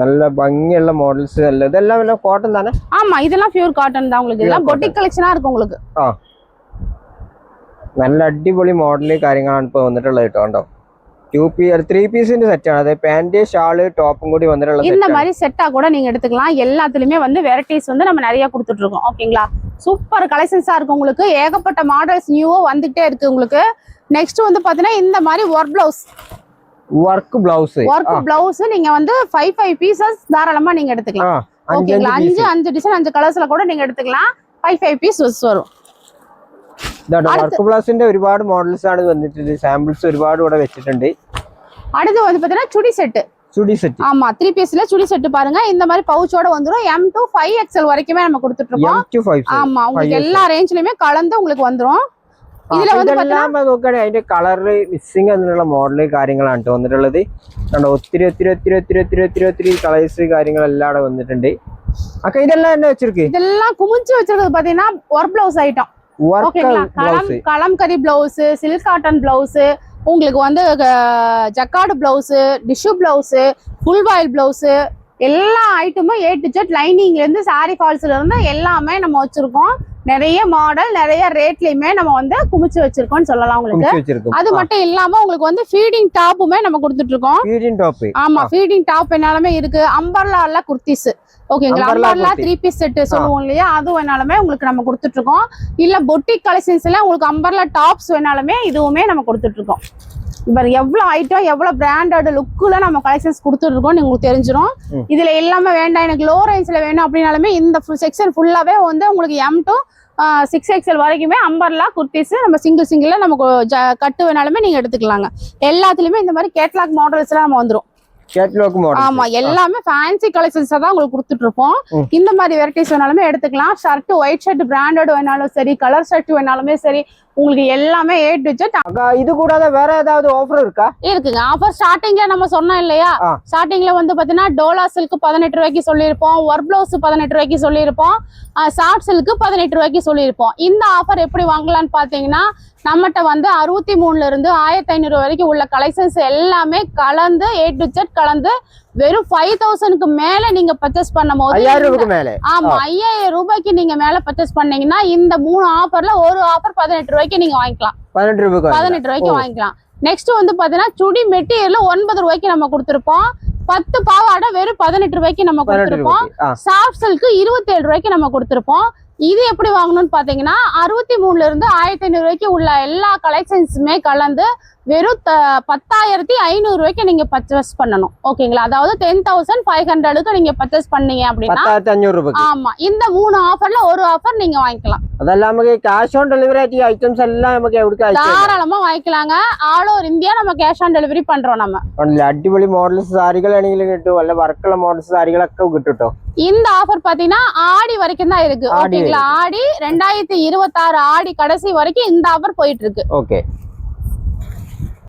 നല്ല ഭംഗിയുള്ള മോഡൽസ് അല്ല. ഇതെല്ലാം വല്ല കോട്ടൺ തന്നെ. ஆமா, இதெல்லாம் பியூர் காட்டன் தான். உங்களுக்கு இதெல்லாம் பொட்டிக் கலெக்ஷனா இருக்கும். உங்களுக்கு നല്ല അടിപൊളി മോഡൽ കാര്യങ്ങളാണ് ഇപ്പൊ വന്നിട്ടുള്ളത് കേട്ടോ. കണ്ടോ 3 പീസിന്റെ സെറ്റാണ്. അതായത് പാന്റ് ഷാള് ടോപ്പും കൂടി വന്നിട്ടുള്ളത്. இந்த மாதிரி செட்டா கூட நீங்க எடுத்துக்கலாம். எல்லாத்துலயுமே வந்து வெரைட்டிஸ் வந்து நம்ம நிறைய கொடுத்துட்டு இருக்கோம். ஓகேங்களா? சூப்பர் கலெக்ஷன்ஸா இருக்கு. உங்களுக்கு ஏகப்பட்ட மாடல்ஸ் நியூவா வந்துட்டே இருக்கு. உங்களுக்கு நெக்ஸ்ட் வந்து பாத்தீங்கன்னா இந்த மாதிரி ஒர்க் பிளவுஸ் நீங்க வந்து 5 பீசஸ் தாராளமா நீங்க எடுத்துக்கலாம். ஓகேங்களா? 5 டிசைன் 5 கலர்ஸ்ல கூட நீங்க எடுத்துக்கலாம். 5 பீசஸ் வரும். വർക്ക് ബ്ലൗസിന്റെ ഒരുപാട് മോഡൽസ് ആണ് വന്നിട്ടുണ്ട്. സാമ്പിൾസ് ഒരുപാട് ഇവിടെ വെച്ചിട്ടുണ്ട്. അടുത്ത് வந்து பாத்தீங்கன்னா சுடி செட். ஆமா, 3 பீஸ்ல சுடி செட் பாருங்க. இந்த மாதிரி பவுச்சோட வந்துரும். M to 5XL வரைக்குமே நம்ம கொடுத்துட்டு இருக்கோம். ஆமா, உங்களுக்கு எல்லா ரேஞ்ச்லயுமே கலந்து உங்களுக்கு வந்துரும். ഇതിലെ வந்து പാത്തീங்கன்னா നോക്കണേ അതിന്റെ കളർ മിക്സിംഗ് എന്നുള്ള മോഡൽ കാര്യങ്ങളാണ് വന്നിട്ടുള്ളത്. കണ്ടോ ഒത്തിരി കളേഴ്സ് കാര്യങ്ങളെല്ലാം അവിടെ വന്നിട്ടുണ്ട്. അക്ക ഇതെല്ലാം என்ன വെച്ചിருக்கு? இதெல்லாம் குமிஞ்சு வச்சிருக்கிறது பாத்தீங்கன்னா ஒர்க் பிளவுஸ் ஐட்டம். ஓகேங்களா? Kalamkari blouse, silk cotton blouse, உங்களுக்கு வந்து jacquard blouse, tissue blouse, full voile blouse, எல்லா ஐட்டமும் A to Z லைனிங்ல இருந்து சாரி ஃபால்ஸ்ல இருந்து எல்லாமே நம்ம வச்சிருக்கோம். நிறைய மாடல் நிறைய ரேட்லயுமே நம்ம வந்து குமிச்சு வச்சிருக்கோம்னு சொல்லலாம். உங்களுக்கு அது மட்டும் இல்லாம உங்களுக்கு வந்து ஃபீடிங் டாப்புமே நம்ம கொடுத்துட்டு இருக்கோம். ஆமா, ஃபீடிங் டாப் என்னாலுமே இருக்கு. அம்பர்லால குர்த்திஸ். ஓகேங்களா? அம்பர்லா 3 பீஸ் செட் சொல்லுவோம் இல்லையா, அது வேணாலுமே உங்களுக்கு நம்ம கொடுத்துட்டு இருக்கோம். இல்ல பொட்டிக் கலெக்ஷன்ஸ்ல உங்களுக்கு அம்பர்லா டாப்ஸ் வேணாலுமே இதுவுமே நம்ம கொடுத்துட்டு இருக்கோம். இப்போ எவ்வளவு ஐட்டம் எவ்வளவு பிராண்டட் லுக்ல நம்ம கலெக்ஷன்ஸ் கொடுத்துட்டு இருக்கோம் உங்களுக்கு தெரிஞ்சிடும். இதுல எல்லாமே வேண்டாம் எனக்கு லோ ரேஞ்ச்ல வேணும் அப்படின்னாலுமே இந்த செக்ஷன் ஃபுல்லாவே வந்து உங்களுக்கு M to 6XL வரைக்குமே அம்பர்லா குர்த்திஸ் நம்ம சிங்கிளா நமக்கு கட்டு வேணாலுமே நீங்க எடுத்துக்கலாங்க. எல்லாத்துலயுமே இந்த மாதிரி கேட்லாக் மாடல்ஸ் எல்லாம் நம்ம வந்துரும். ஆமா, எல்லாமே ஃபேன்சி கலெக்ஷன்ஸ் தான் உங்களுக்கு கொடுத்துட்டு இருப்போம். இந்த மாதிரி வெரைட்டிஸ் வேணாலுமே எடுத்துக்கலாம். ஷர்ட் ஒயிட் ஷர்ட் பிராண்டட் வேணாலும் சரி, கலர் ஷர்ட் வேணாலுமே சரி, உங்களுக்கு எல்லாமே A to Z. இது கூடாத வேற ஏதாவது ஆஃபர் இருக்கா? இருக்குங்க. ஆஃபர் ஸ்டார்டிங்ல நம்ம சொன்னோம் இல்லையா, ஸ்டார்டிங்ல வந்து பாத்தீங்கன்னா டோலா சில்க் 18 ரூபாய்க்கு சொல்லியிருப்போம், ஒர்க் பிளவுஸ் 18 ரூபாய்க்கு சொல்லியிருப்போம், ஷார்ட் சில்க் 18 ரூபாய்க்கு சொல்லியிருப்போம். இந்த ஆஃபர் எப்படி வாங்கலாம்னு பாத்தீங்கன்னா நம்மகிட்ட வந்து 63ல இருந்து 1500 வரைக்கும் உள்ள கலெக்ஷன்ஸ் எல்லாமே கலந்து A to Z கலந்து வெறும் 5000க்கு மேல நீங்க பர்ச்சேஸ் பண்ணும்போது 5000 மேல, ஆமா 5000 ரூபாய்க்கு நீங்க மேல பர்ச்சேஸ் பண்ணீங்கன்னா இந்த 3 ஆஃபர்ல ஒரு ஆஃபர் 18 ரூபாய்க்கு நீங்க வாங்கிக்கலாம். 18 ரூபாய்க்கு வாங்கிக்கலாம். நெக்ஸ்ட் வந்து பாத்தீங்கன்னா சுடி மெட்டீரியல் 9 ரூபாய்க்கு நம்ம கொடுத்திருப்போம். 10 பாவாடை வெறும் 18 ரூபாய்க்கு நம்ம கொடுத்திருப்போம். சாஃப்ட் சில்க் 27 ரூபாய்க்கு நம்ம கொடுத்திருப்போம். இது எப்படி வாங்கணும்னு பாத்தீங்கன்னா 63ல இருந்து 1500 ரூபாய்க்கு உள்ள எல்லா கலெக்ஷன்ஸுமே கலந்து வெறும் 10,500 ரூபாய்க்கு நீங்க பர்ச்சேஸ் பண்ணணும். ஓகேங்களா? அதாவது 10,500க்கு நீங்க பர்ச்சேஸ் பண்ணீங்க அப்படின்னா 10,500 ரூபாய்க்கு. ஆமா, இந்த 3 ஆஃபர்ல ஒரு ஆஃபர் நீங்க வாங்கிக்கலாம். அதெல்லாம் நமக்கு கேஷ் ஆன் டெலிவரி ஆகிய ஐட்டம்ஸ் எல்லாம் நமக்கு எவ்வளவு தாராளமா வாங்கிக்கலாங்க. ஆல் ஓவர் இந்தியா நம்ம கேஷ் ആൻ ഡെലിവറി பண்றோம். நம்ம അടിപൊളി മോഡൽസ് സാരികൾ ആണെങ്കിലും കിട്ടും, വല്ല വർക്കുള്ള മോഡൽസ് സാരികളൊക്കെ കിട്ടും. இந்த ஆஃபர் பாத்தீங்கன்னா ஆடி வரைக்கும் தான் இருக்கு. ஓகேங்களா? ஆடி 2026 ஆடி கடைசி வரைக்கும் இந்த ஆஃபர் போயிட்டு இருக்கு. ஓகே